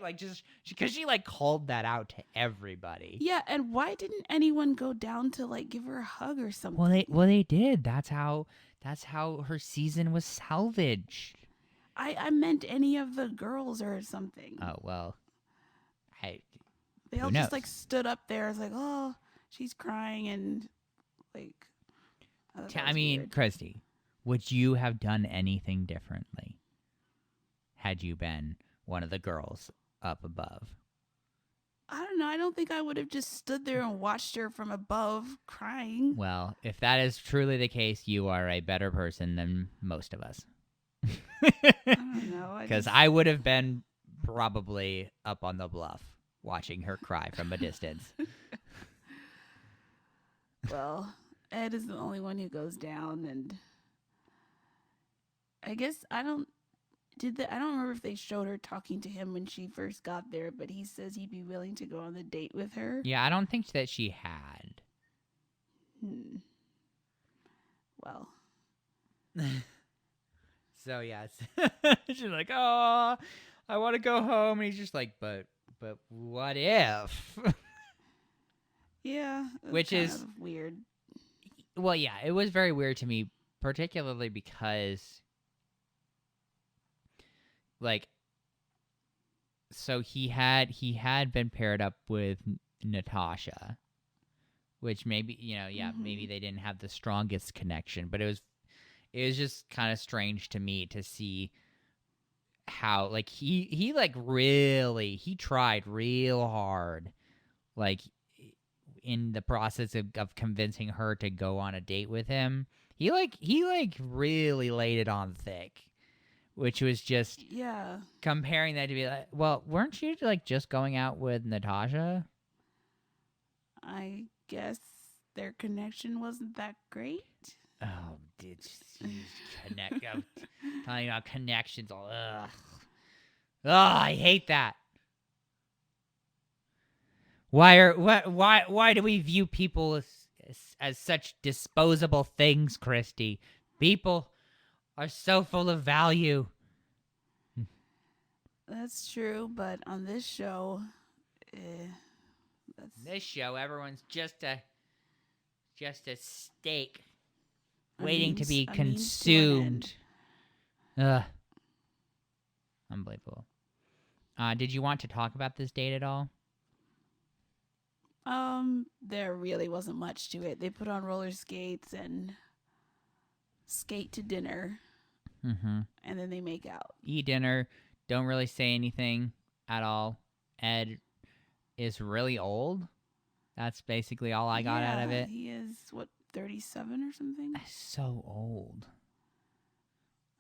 like just because she like called that out to everybody. Yeah, and why didn't anyone go down to like give her a hug or something? Well they did. That's how her season was salvaged. I meant any of the girls or something. Oh well, hey, They all knows? just like stood up there. I was like, "Oh, she's crying," and like, I mean, weird. Christy, would you have done anything differently had you been one of the girls up above? I don't know. I don't think I would have just stood there and watched her from above crying. Well, if that is truly the case, you are a better person than most of us. I don't know. Because I would have been probably up on the bluff watching her cry from a distance. Well, Ed is the only one who goes down, and I guess I don't. I don't remember if they showed her talking to him when she first got there, but he says he'd be willing to go on the date with her. Yeah, I don't think that she had. Well. So yeah, she's like, "Oh, I want to go home," and he's just like, "But what if?" Yeah, Which is weird. Well, yeah, it was very weird to me, particularly because, like, so he had been paired up with Natasha, which maybe maybe they didn't have the strongest connection, but it was just kind of strange to me to see how like he like really he tried real hard, like in the process of convincing her to go on a date with him. He really laid it on thick, which was just comparing that to be like, well, weren't you like just going out with Natasha? I guess their connection wasn't that great. Oh, connect. I'm talking about connections. Ugh. I hate that. Why do we view people as such disposable things, Christy? People are so full of value. That's true, but on this show, This show, everyone's just a steak a waiting to means- be a means to an consumed. Ugh. Unbelievable. Did you want to talk about this date at all? There really wasn't much to it. They put on roller skates and skate to dinner, Mm-hmm. and then they make out. Eat dinner. Don't really say anything at all. Ed is really old. That's basically all I got out of it. He is, 37 or something? So old.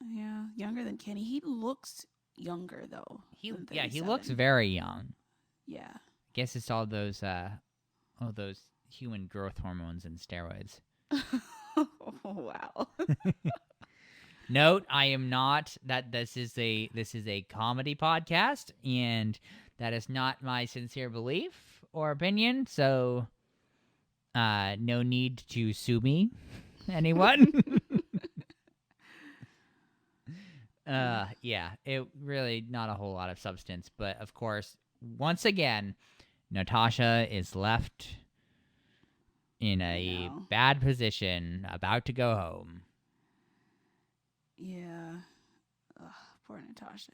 Yeah, younger than Kenny. He looks younger, though. He than looks 37. very young. Yeah. Guess it's all those human growth hormones and steroids. Oh, wow. Note, I am not that this is a comedy podcast, and that is not my sincere belief or opinion, so no need to sue me, anyone. Yeah, it really not a whole lot of substance, but of course, once again, Natasha is left in a bad position, about to go home. Yeah. Ugh, poor Natasha.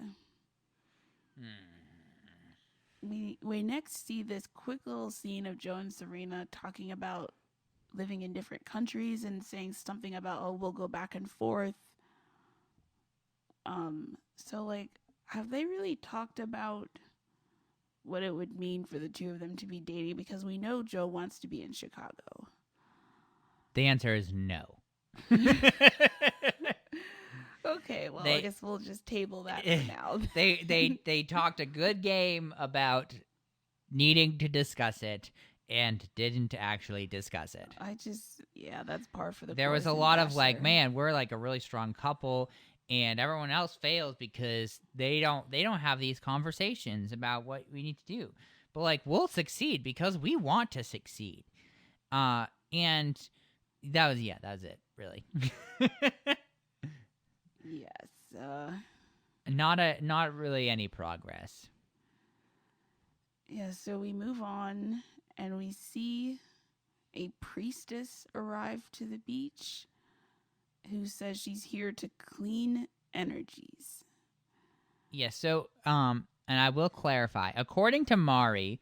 We next see this quick little scene of Joe and Serena talking about living in different countries and saying something about, oh, we'll go back and forth. So like, have they really talked about what it would mean for the two of them to be dating? Because we know Joe wants to be in Chicago. The answer is no. Okay, well, I guess we'll just table that for now. They talked a good game about needing to discuss it and didn't actually discuss it. That's par for the There was a lot of like, man, we're like a really strong couple, and everyone else fails because they don't have these conversations about what we need to do. But like, we'll succeed because we want to succeed. And that was it, really. Yes. Not really any progress. Yeah, so we move on and we see a priestess arrive to the beach who says she's here to clean energies. Yeah, so and I will clarify. According to Mari,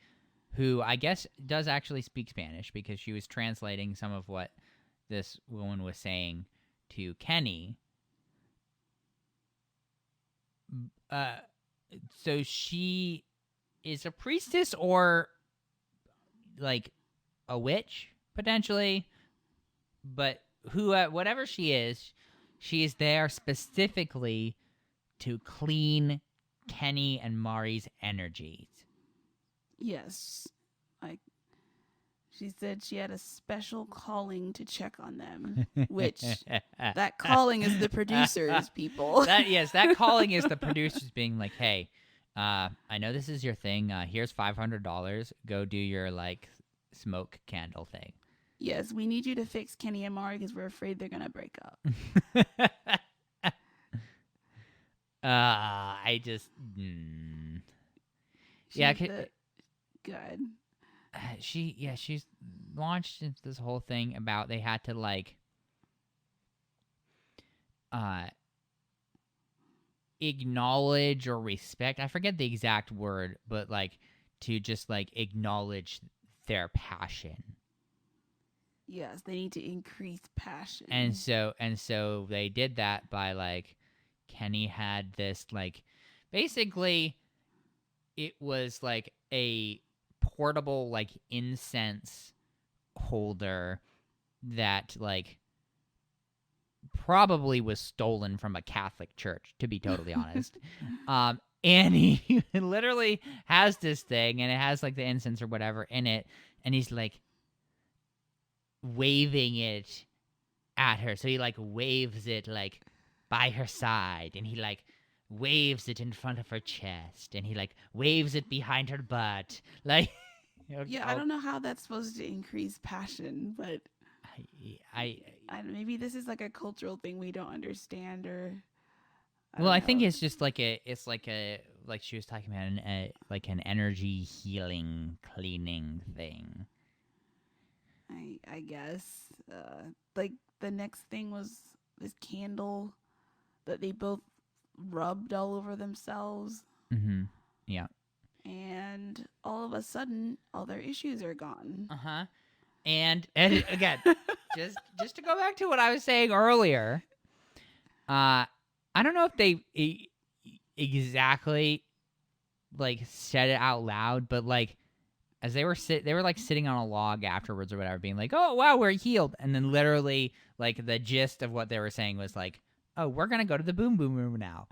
who I guess does actually speak Spanish because she was translating some of what this woman was saying to Kenny. So she is a priestess or like a witch potentially, but whatever she is there specifically to clean Kenny and Mari's energies. Yes. Like, she said she had a special calling to check on them, which that calling is the producers, people. That calling is the producers being like, hey, I know this is your thing. Here's $500. Go do your like smoke candle thing. Yes, we need you to fix Kenny and Mari because we're afraid they're gonna break up. I just good. She's launched into this whole thing about they had to like acknowledge or respect, I forget the exact word, but like to just like acknowledge their passion. Yes, they need to increase passion. And so they did that by like Kenny had this like basically it was like a portable like incense holder that like probably was stolen from a Catholic church, to be totally honest. And he literally has this thing and it has like the incense or whatever in it, and he's like, waving it at her. So he like waves it like by her side, and he like waves it in front of her chest, and he like waves it behind her butt. Like, Yeah, I don't know how that's supposed to increase passion, but I maybe this is like a cultural thing we don't understand, or well, I think know. it's just like like she was talking about like an energy healing cleaning thing. I guess. Like the next thing was this candle that they both rubbed all over themselves. Mm-hmm. Yeah. And all of a sudden, all their issues are gone. Uh-huh. And again, just to go back to what I was saying earlier, I don't know if they exactly like said it out loud, but like as they were like sitting on a log afterwards or whatever, being like, "Oh wow, we're healed," and then literally like the gist of what they were saying was like, "Oh, we're gonna go to the boom boom room now."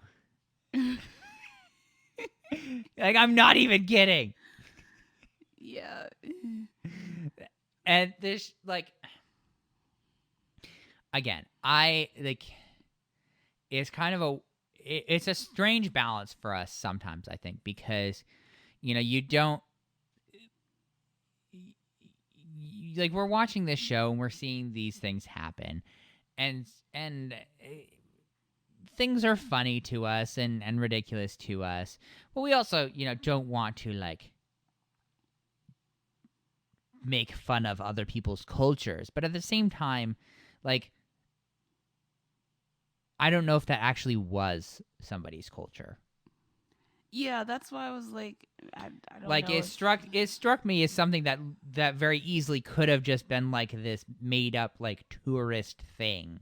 Like, I'm not even kidding. Yeah. And this like again, I like it's kind of it's a strange balance for us sometimes, I think, because you don't like we're watching this show and we're seeing these things happen, and things are funny to us and ridiculous to us, but we also don't want to like make fun of other people's cultures, but at the same time, like I don't know if that actually was somebody's culture. Yeah, that's why I was like, I don't like know. It struck me as something that very easily could have just been like this made up like tourist thing,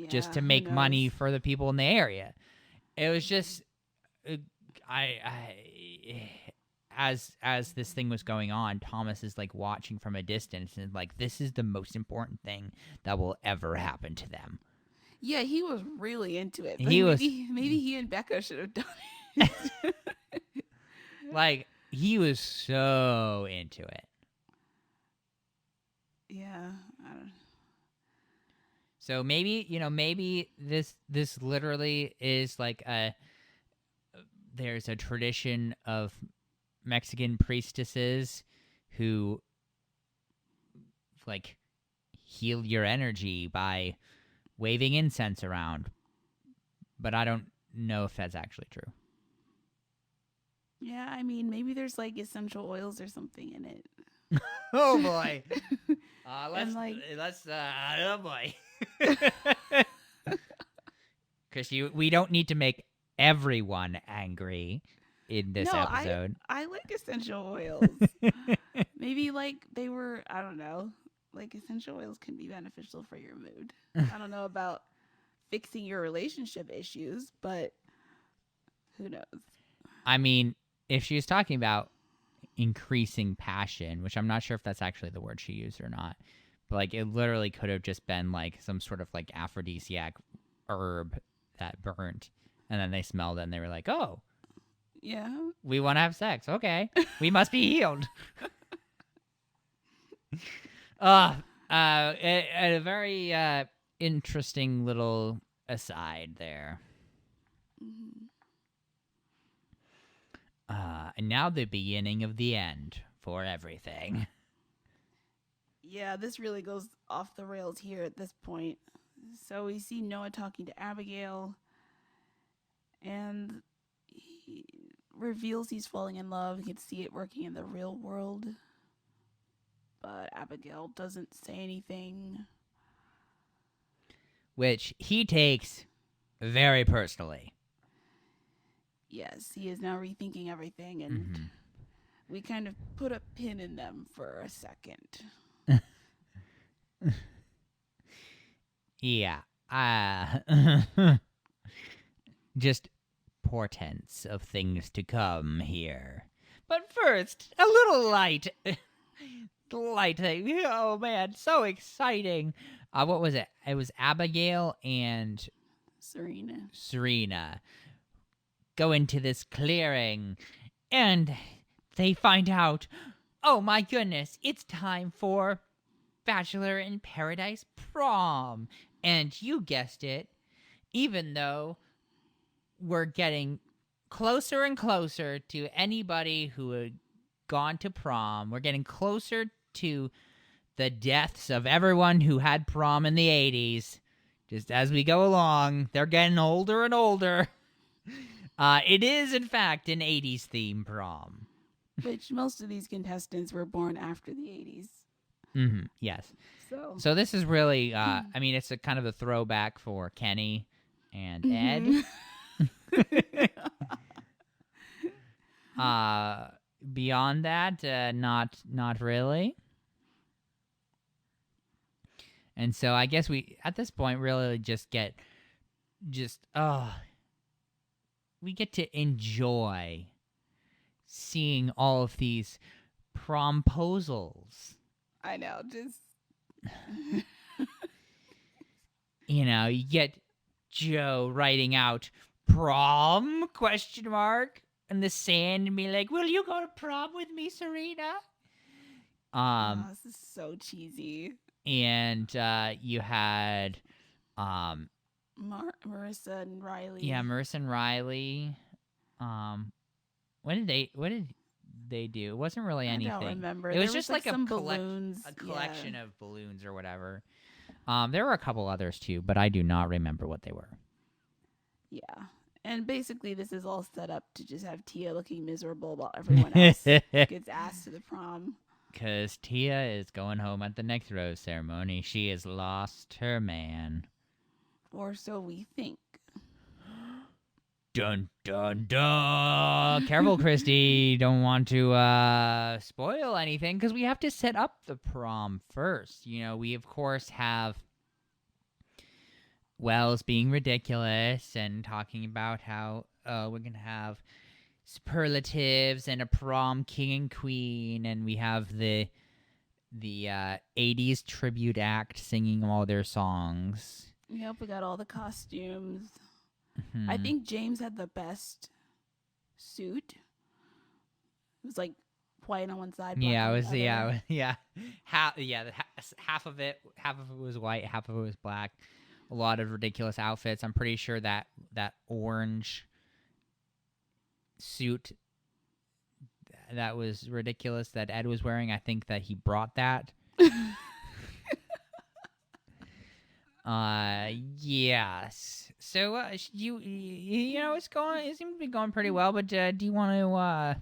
just to make money for the people in the area. It was just I as this thing was going on, Thomas is like watching from a distance and like this is the most important thing that will ever happen to them. Yeah, he was really into it. Maybe he and Becca should have done it. Like he was so into it. Yeah. I don't... So maybe this literally is like there's a tradition of Mexican priestesses who like heal your energy by waving incense around. But I don't know if that's actually true. Yeah, I mean, maybe there's like essential oils or something in it. Oh boy. Oh boy. Because we don't need to make everyone angry in this episode. I like essential oils. Maybe like they were, I don't know, like essential oils can be beneficial for your mood. I don't know about fixing your relationship issues, but who knows? I mean, if she was talking about increasing passion, which I'm not sure if that's actually the word she used or not, but like it literally could have just been like some sort of like aphrodisiac herb that burnt, and then they smelled it and they were like, "Oh, yeah, we want to have sex. Okay, we must be healed." A very interesting little aside there. Mm-hmm. And now the beginning of the end for everything. Yeah, this really goes off the rails here at this point. So we see Noah talking to Abigail, and he reveals he's falling in love. He can see it working in the real world. But Abigail doesn't say anything. Which he takes very personally. Yes, he is now rethinking everything, and we kind of put a pin in them for a second. Yeah. Just portents of things to come here. But first, a little light. Light thing. Oh man, so exciting. What was it? It was Abigail and Serena go into this clearing, and they find out, oh my goodness, it's time for Bachelor in Paradise prom. And you guessed it, even though we're getting closer and closer to anybody who had gone to prom, we're getting closer to the deaths of everyone who had prom in the 80s. Just as we go along, they're getting older and older. It is, in fact, an 80s theme prom. Which most of these contestants were born after the 80s. Mm-hmm. Yes. So this is really, I mean, it's a kind of a throwback for Kenny and Ed. Beyond that, not really. And so I guess we, at this point, really we get to enjoy seeing all of these promposals. I know, just... You get Joe writing out prom ? In the sand and be like, will you go to prom with me, Serena? This is so cheesy. And you had Marissa and Riley. Yeah, Marissa and Riley. What did they do? It wasn't really anything. I don't remember. It was just like some balloons. A collection of balloons or whatever. There were a couple others too, but I do not remember what they were. Yeah. And basically this is all set up to just have Tia looking miserable while everyone else gets asked to the prom. Because Tia is going home at the next rose ceremony. She has lost her man. Or so we think. Dun, dun, dun. Careful, Christy. Don't want to spoil anything because we have to set up the prom first. We, of course, have Wells being ridiculous and talking about how we're going to have superlatives and a prom king and queen, and we have the 80s tribute act singing all their songs. Yep, we got all the costumes. Mm-hmm. I think James had the best suit. It was like white on one side. Yeah, it was. on the other. Yeah. Half of it was white, half of it was black. A lot of ridiculous outfits. I'm pretty sure that orange suit that was ridiculous that Ed was wearing, I think that he brought that. Yes. So it seems to be going pretty well, but do you want to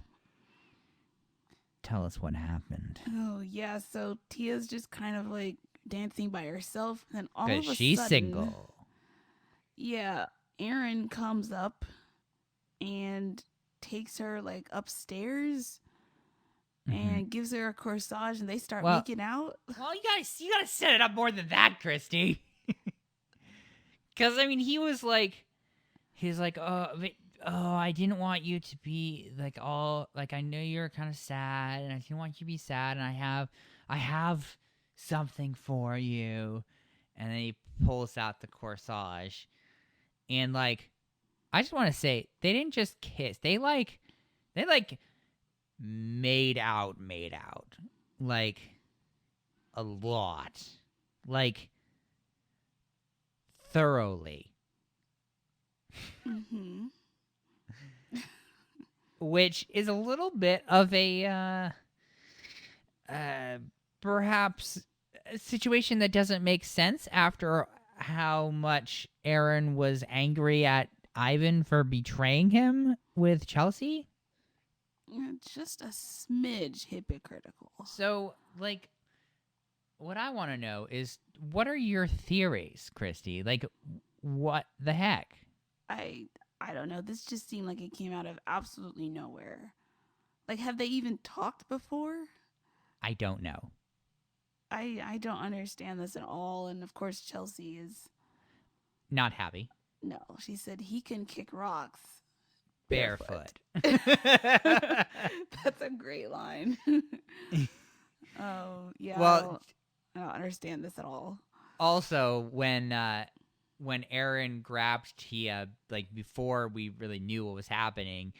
tell us what happened? Oh yeah, so Tia's just kind of like dancing by herself, and all of a sudden, she's single. Yeah, Aaron comes up and takes her like upstairs and gives her a corsage, and they start making out. Well, you gotta set it up more than that, Christy. Because I mean, he's like, oh, I didn't want you to be like all like, I know you're kind of sad, and I didn't want you to be sad, and I have something for you. And then he pulls out the corsage, and like, I just want to say, they didn't just kiss. They made out, like a lot, like thoroughly. Which is a little bit of a perhaps a situation that doesn't make sense after how much Aaron was angry at Ivan for betraying him with Chelsea. Just a smidge hypocritical. So, like, what I want to know is, what are your theories, Christy? Like, what the heck? I don't know. This just seemed like it came out of absolutely nowhere. Like, have they even talked before? I don't know. I don't understand this at all. And of course, Chelsea is not happy. No, she said he can kick rocks barefoot. That's a great line. Oh yeah. Well, I don't understand this at all. Also, when Aaron grabbed Tia, like before we really knew what was happening,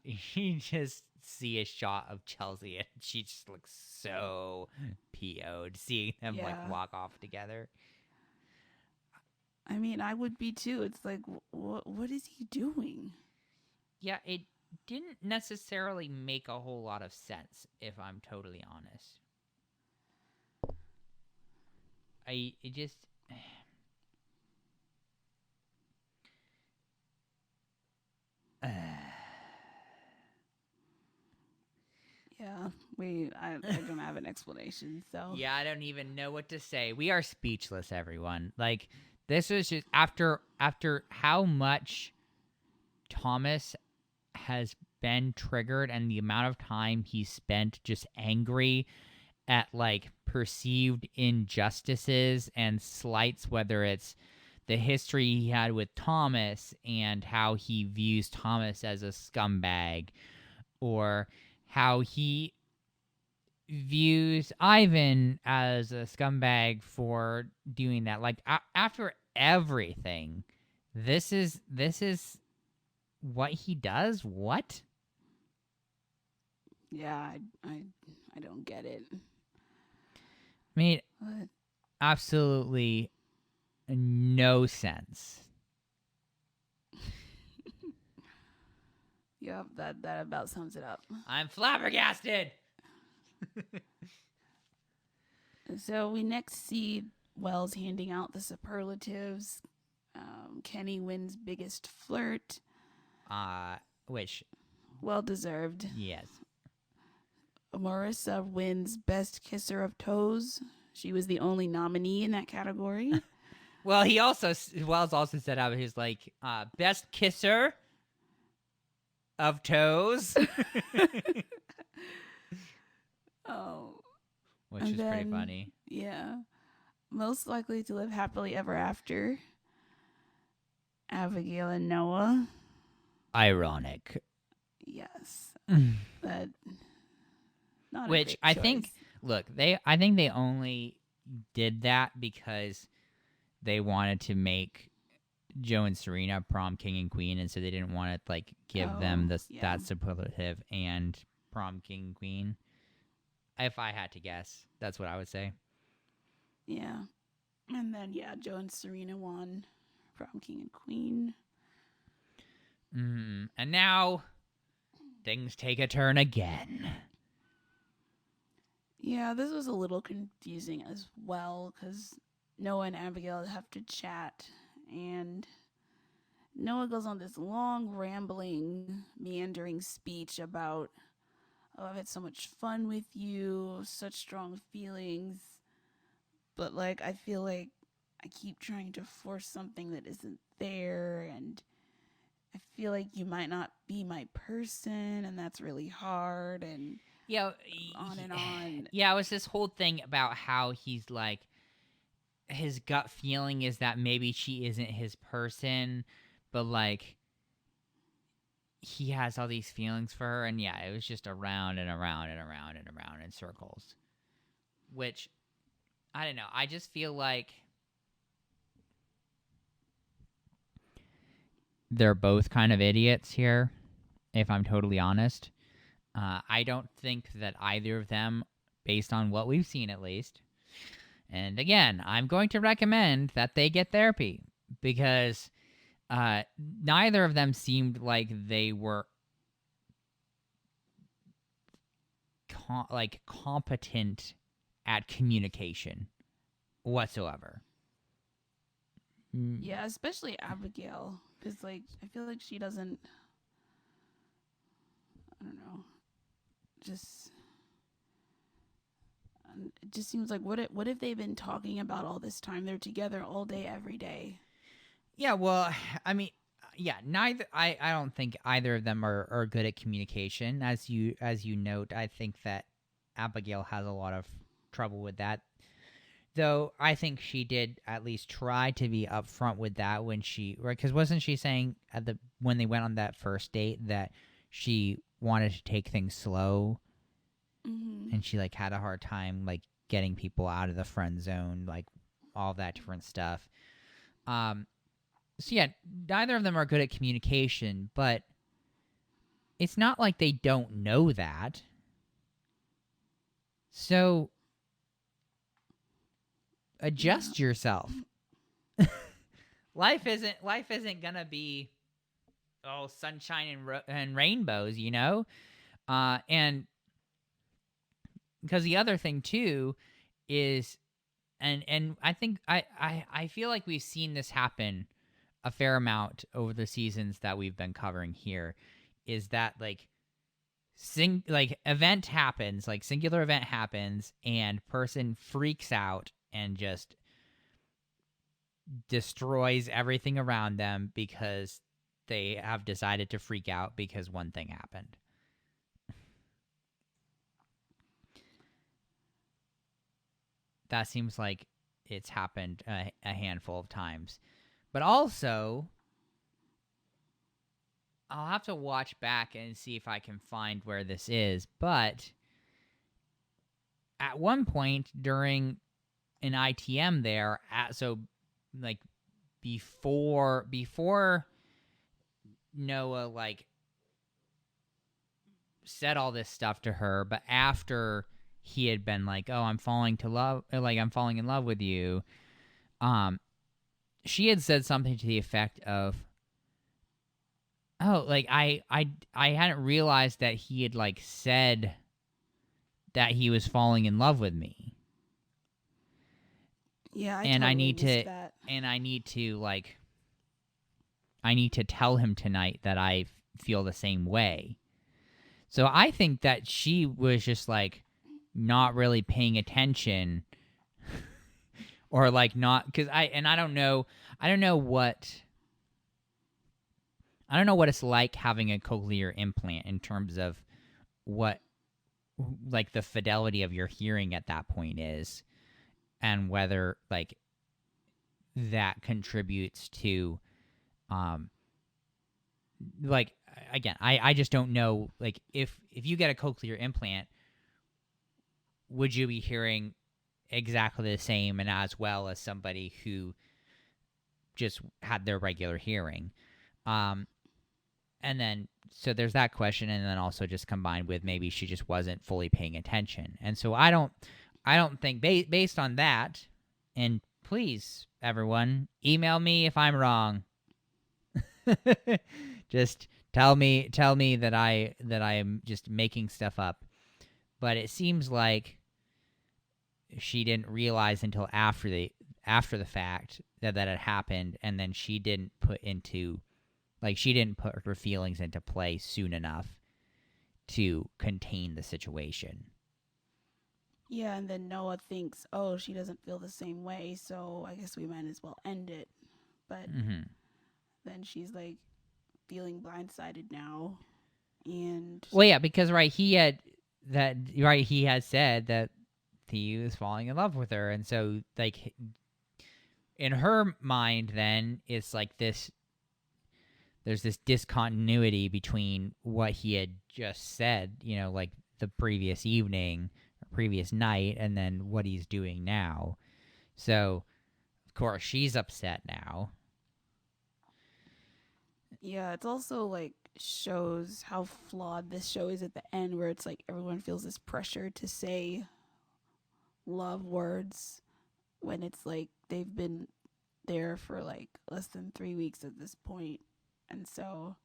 you just see a shot of Chelsea and she just looks so PO'd seeing them like Yeah. walk off together. I mean, I would be too. It's like, what is he doing? Yeah, it didn't necessarily make a whole lot of sense, if I'm totally honest. It just. Yeah, I don't have an explanation. So Yeah, I don't even know what to say. We are speechless, everyone. Like, this was just after how much Thomas has been triggered and the amount of time he spent just angry at like perceived injustices and slights, whether it's the history he had with Thomas and how he views Thomas as a scumbag, or how he views Ivan as a scumbag for doing that. Like after everything, this is what he does. What? yeah, I don't get it. Made But absolutely no sense. yep, that about sums it up. I'm flabbergasted. So we next see Wells handing out the superlatives. Kenny wins biggest flirt. Which, Well deserved. yes. Marissa wins best kisser of toes. She was the only nominee in that category. Well, Wells also said out his like best kisser of toes, Oh, which and is then, pretty funny. Yeah. Most likely to live happily ever after. Abigail and Noah. Ironic. Yes. That not Which a I great think, choice. look, I think they only did that because they wanted to make Joe and Serena prom king and queen, and so they didn't want to like give them this yeah. that superlative and prom king and queen. If I had to guess, that's what I would say. Yeah. And then Joe and Serena won prom king and queen. And now things take a turn again. Yeah, this was a little confusing as well because Noah and Abigail have to chat, and Noah goes on this long, rambling, meandering speech about, oh, I've had so much fun with you, such strong feelings. But, like, I feel like I keep trying to force something that isn't there, and I feel like you might not be my person, and that's really hard, and Yeah, on and on. Yeah, it was this whole thing about how he's like, his gut feeling is that maybe she isn't his person, but like he has all these feelings for her, and yeah, it was just around and around and around and around in circles. Which, I don't know, I just feel like they're both kind of idiots here, if I'm totally honest. I don't think that either of them, based on what we've seen at least, and again, I'm going to recommend that they get therapy because neither of them seemed like they were competent at communication whatsoever. Yeah, especially Abigail, because like I feel like she doesn't. I don't know. Just it just seems like what if they've been talking about all this time? They're together all day, every day. Yeah, well, I mean, yeah, neither. I don't think either of them are good at communication. As you note, I think that Abigail has a lot of trouble with that. Though I think she did at least try to be upfront with that when because wasn't she saying when they went on that first date that she wanted to take things slow, and she like had a hard time like getting people out of the friend zone, like all that different stuff. So yeah, neither of them are good at communication, but it's not like they don't know that. So Yeah. adjust yourself. Life isn't gonna be sunshine and rainbows, you know. And because the other thing too is, and I think I feel like we've seen this happen a fair amount over the seasons that we've been covering here, is that like event happens, like singular event happens, and person freaks out and just destroys everything around them because they have decided to freak out because one thing happened. That seems like it's happened a handful of times. But also, I'll have to watch back and see if I can find where this is. But at one point during an ITM there, like before Noah like said all this stuff to her, but after he had been like, "Oh, I'm falling in love with you," she had said something to the effect of, "Oh, like I hadn't realized that he had like said that he was falling in love with me." Yeah, I And totally missed that. I need to tell him tonight that I feel the same way. So I think that she was just like not really paying attention, or like not, because I don't know what it's like having a cochlear implant in terms of what like the fidelity of your hearing at that point is, and whether like that contributes to like, again, I just don't know, like if you get a cochlear implant, would you be hearing exactly the same and as well as somebody who just had their regular hearing? And then so there's that question, and then also just combined with maybe she just wasn't fully paying attention. And so I don't think based on that, and please everyone email me if I'm wrong. Just tell me that I am just making stuff up. But it seems like she didn't realize until after the fact that had happened, and then she didn't put her feelings into play soon enough to contain the situation. Yeah, and then Noah thinks, oh, she doesn't feel the same way, so I guess we might as well end it. But then she's like feeling blindsided now, and well, yeah, because he had said that he was falling in love with her, and so like in her mind, then it's like this. There's this discontinuity between what he had just said, like the previous evening or previous night, and then what he's doing now. So, of course, she's upset now. yeah, it's also like shows how flawed this show is at the end, where it's like everyone feels this pressure to say love words when it's like they've been there for like less than 3 weeks at this point, and so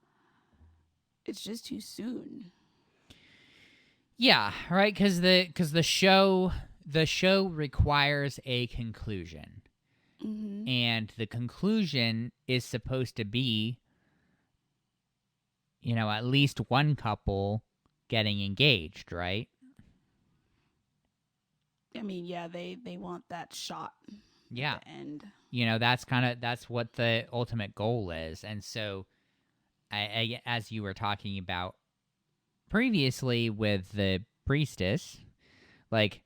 it's just too soon. Yeah, right. Because the show requires a conclusion, and the conclusion is supposed to be, at least one couple getting engaged, right? I mean, yeah, they want that shot. Yeah. At the end. That's what the ultimate goal is. And so, as you were talking about previously with the priestess, like,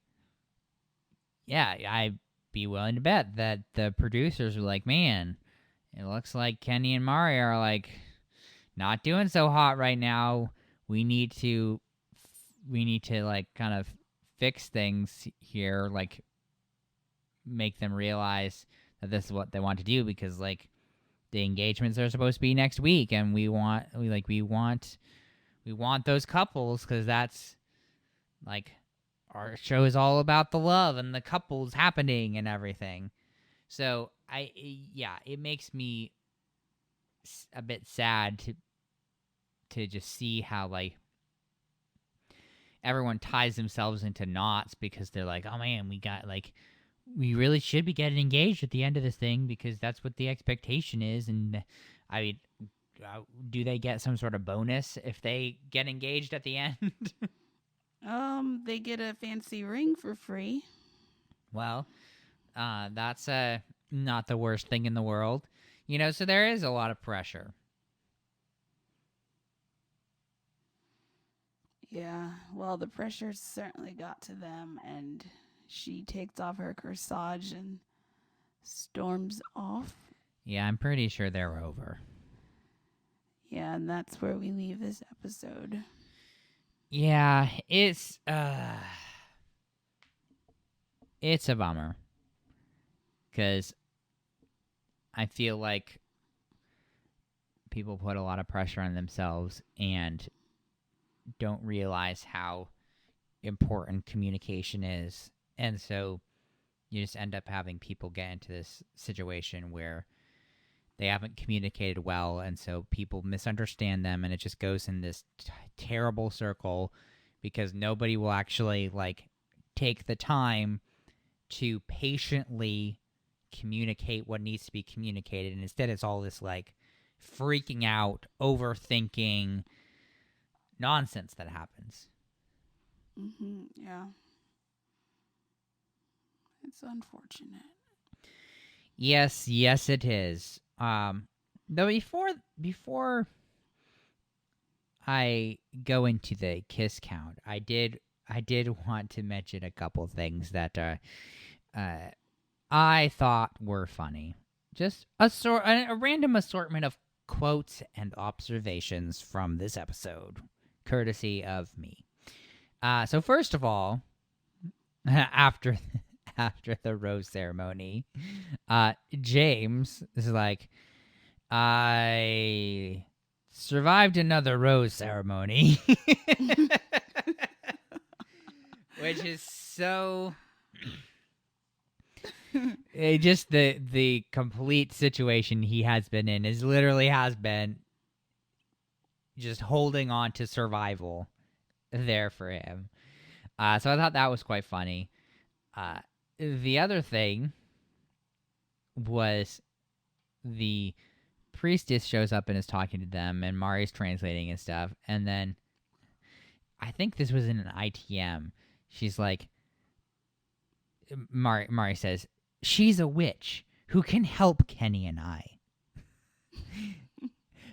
yeah, I'd be willing to bet that the producers were like, man, it looks like Kenny and Mari are like not doing so hot right now. We need to like kind of fix things here, like make them realize that this is what they want to do, because like the engagements are supposed to be next week, and we want we want those couples because that's like our show is all about the love and the couples happening and everything. So it makes me a bit sad to just see how like everyone ties themselves into knots because they're like, oh man, we really should be getting engaged at the end of this thing because that's what the expectation is. And I mean, do they get some sort of bonus if they get engaged at the end? They get a fancy ring for free. Well, that's not the worst thing in the world, so there is a lot of pressure. Yeah, well, the pressure certainly got to them, and she takes off her corsage and storms off. Yeah, I'm pretty sure they're over. Yeah, and that's where we leave this episode. Yeah, it's a bummer. Because I feel like people put a lot of pressure on themselves and don't realize how important communication is. And so you just end up having people get into this situation where they haven't communicated well, and so people misunderstand them, and it just goes in this terrible circle because nobody will actually like take the time to patiently communicate what needs to be communicated, and instead it's all this like freaking out, overthinking nonsense that happens. Yeah, it's unfortunate. Yes, it is. Though before I go into the kiss count, I did want to mention a couple things that I thought were funny. Just a random assortment of quotes and observations from this episode, courtesy of me. So first of all, after the rose ceremony, James is like, I survived another rose ceremony. Which is so just the complete situation he has been in is literally has been just holding on to survival there for him. So I thought that was quite funny. The other thing was the priestess shows up and is talking to them, and Mari's translating and stuff. And then I think this was in an ITM. She's like, Mari says, she's a witch who can help Kenny and I.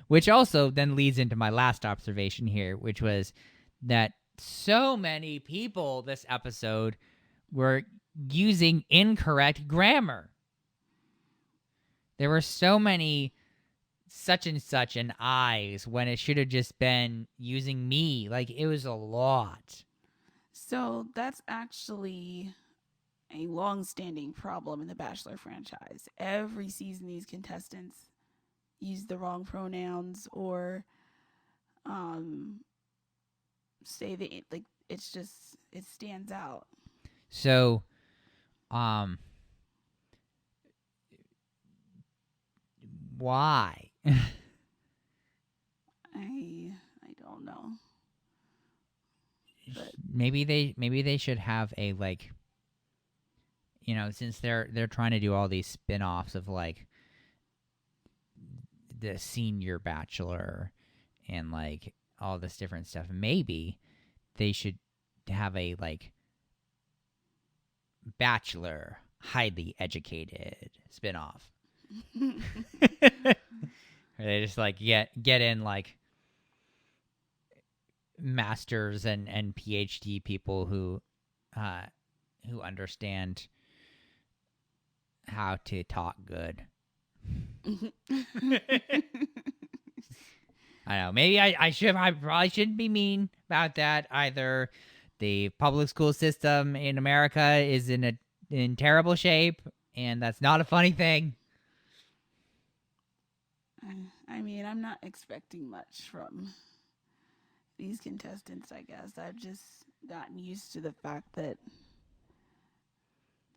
Which also then leads into my last observation here, which was that so many people this episode were using incorrect grammar. There were so many such and such and I's when it should have just been using me. Like, it was a lot. So that's actually a long-standing problem in the Bachelor franchise. Every season, these contestants use the wrong pronouns or say the like. It's just it stands out. So, why? I don't know. But Maybe they should have a like, since they're trying to do all these spin-offs of like the senior Bachelor and like all this different stuff, maybe they should have a like Bachelor highly educated spin-off. Or they just like get in like masters and PhD people who understand how to talk good. I know. Maybe I probably shouldn't be mean about that either. The public school system in America is in terrible shape, and that's not a funny thing. I mean, I'm not expecting much from these contestants, I guess. I've just gotten used to the fact that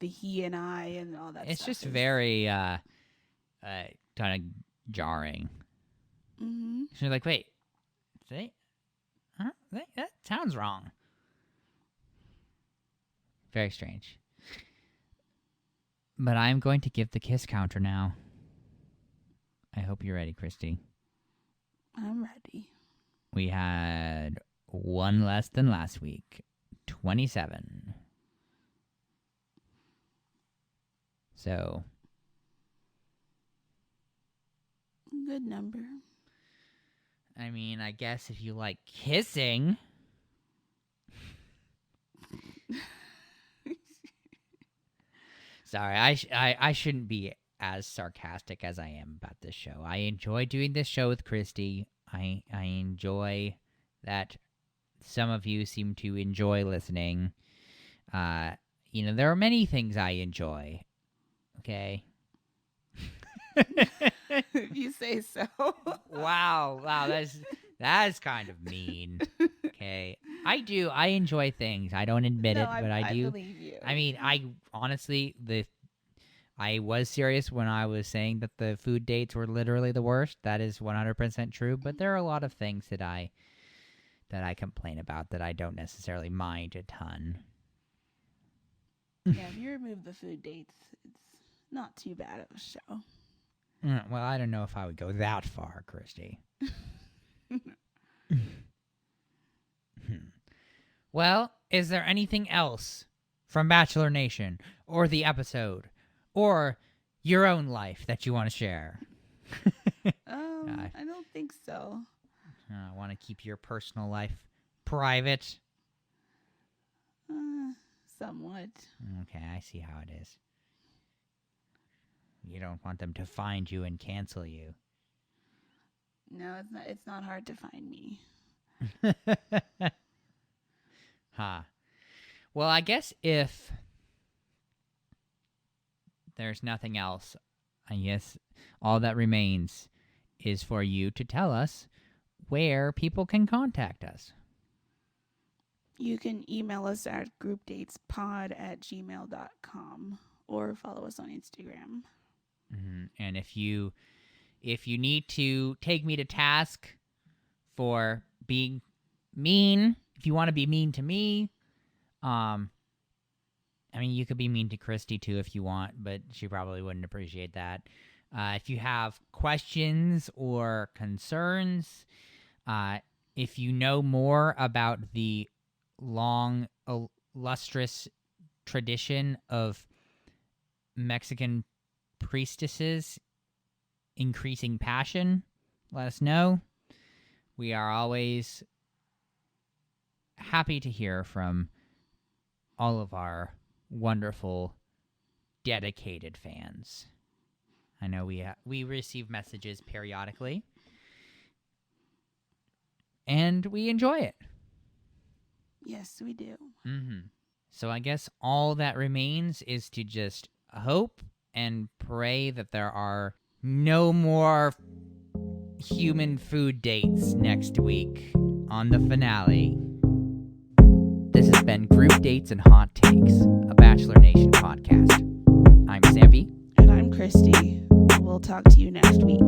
the he and I and all that It's stuff just is... very kind of jarring. Mm-hmm. So you're like, wait, that sounds wrong. Very strange. But I'm going to give the kiss counter now. I hope you're ready, Christy. I'm ready. We had one less than last week. 27. So, Good number. I mean, I guess if you like kissing. Sorry, I shouldn't be as sarcastic as I am about this show. I enjoy doing this show with Christy. I enjoy that some of you seem to enjoy listening. There are many things I enjoy. Okay? If you say so. Wow, that is kind of mean. Okay. I enjoy things. I don't admit it, but I do. I believe you. I mean, I honestly, I was serious when I was saying that the food dates were literally the worst. That is 100% true, but there are a lot of things that I complain about that I don't necessarily mind a ton. Yeah, if you remove the food dates, it's not too bad of a show. Well, I don't know if I would go that far, Christy. Well, is there anything else from Bachelor Nation or the episode or your own life that you want to share? I don't think so. I want to keep your personal life private. Somewhat. Okay, I see how it is. You don't want them to find you and cancel you. No, it's not hard to find me. Huh. Well, I guess if there's nothing else, I guess all that remains is for you to tell us where people can contact us. You can email us at groupdatespod@gmail.com or follow us on Instagram. Mm-hmm. And if you need to take me to task for being mean, if you want to be mean to me, I mean, you could be mean to Christy too if you want, but she probably wouldn't appreciate that. If you have questions or concerns, if you know more about the long, illustrious tradition of Mexican priestesses increasing passion, let us know. We are always happy to hear from all of our wonderful, dedicated fans. I know we receive messages periodically, and we enjoy it. Yes, we do. Mm-hmm. So I guess all that remains is to just hope and pray that there are no more human food dates next week on the finale. This has been Group Dates and Hot Takes, a Bachelor Nation podcast. I'm Zampy. And I'm Christy. We'll talk to you next week.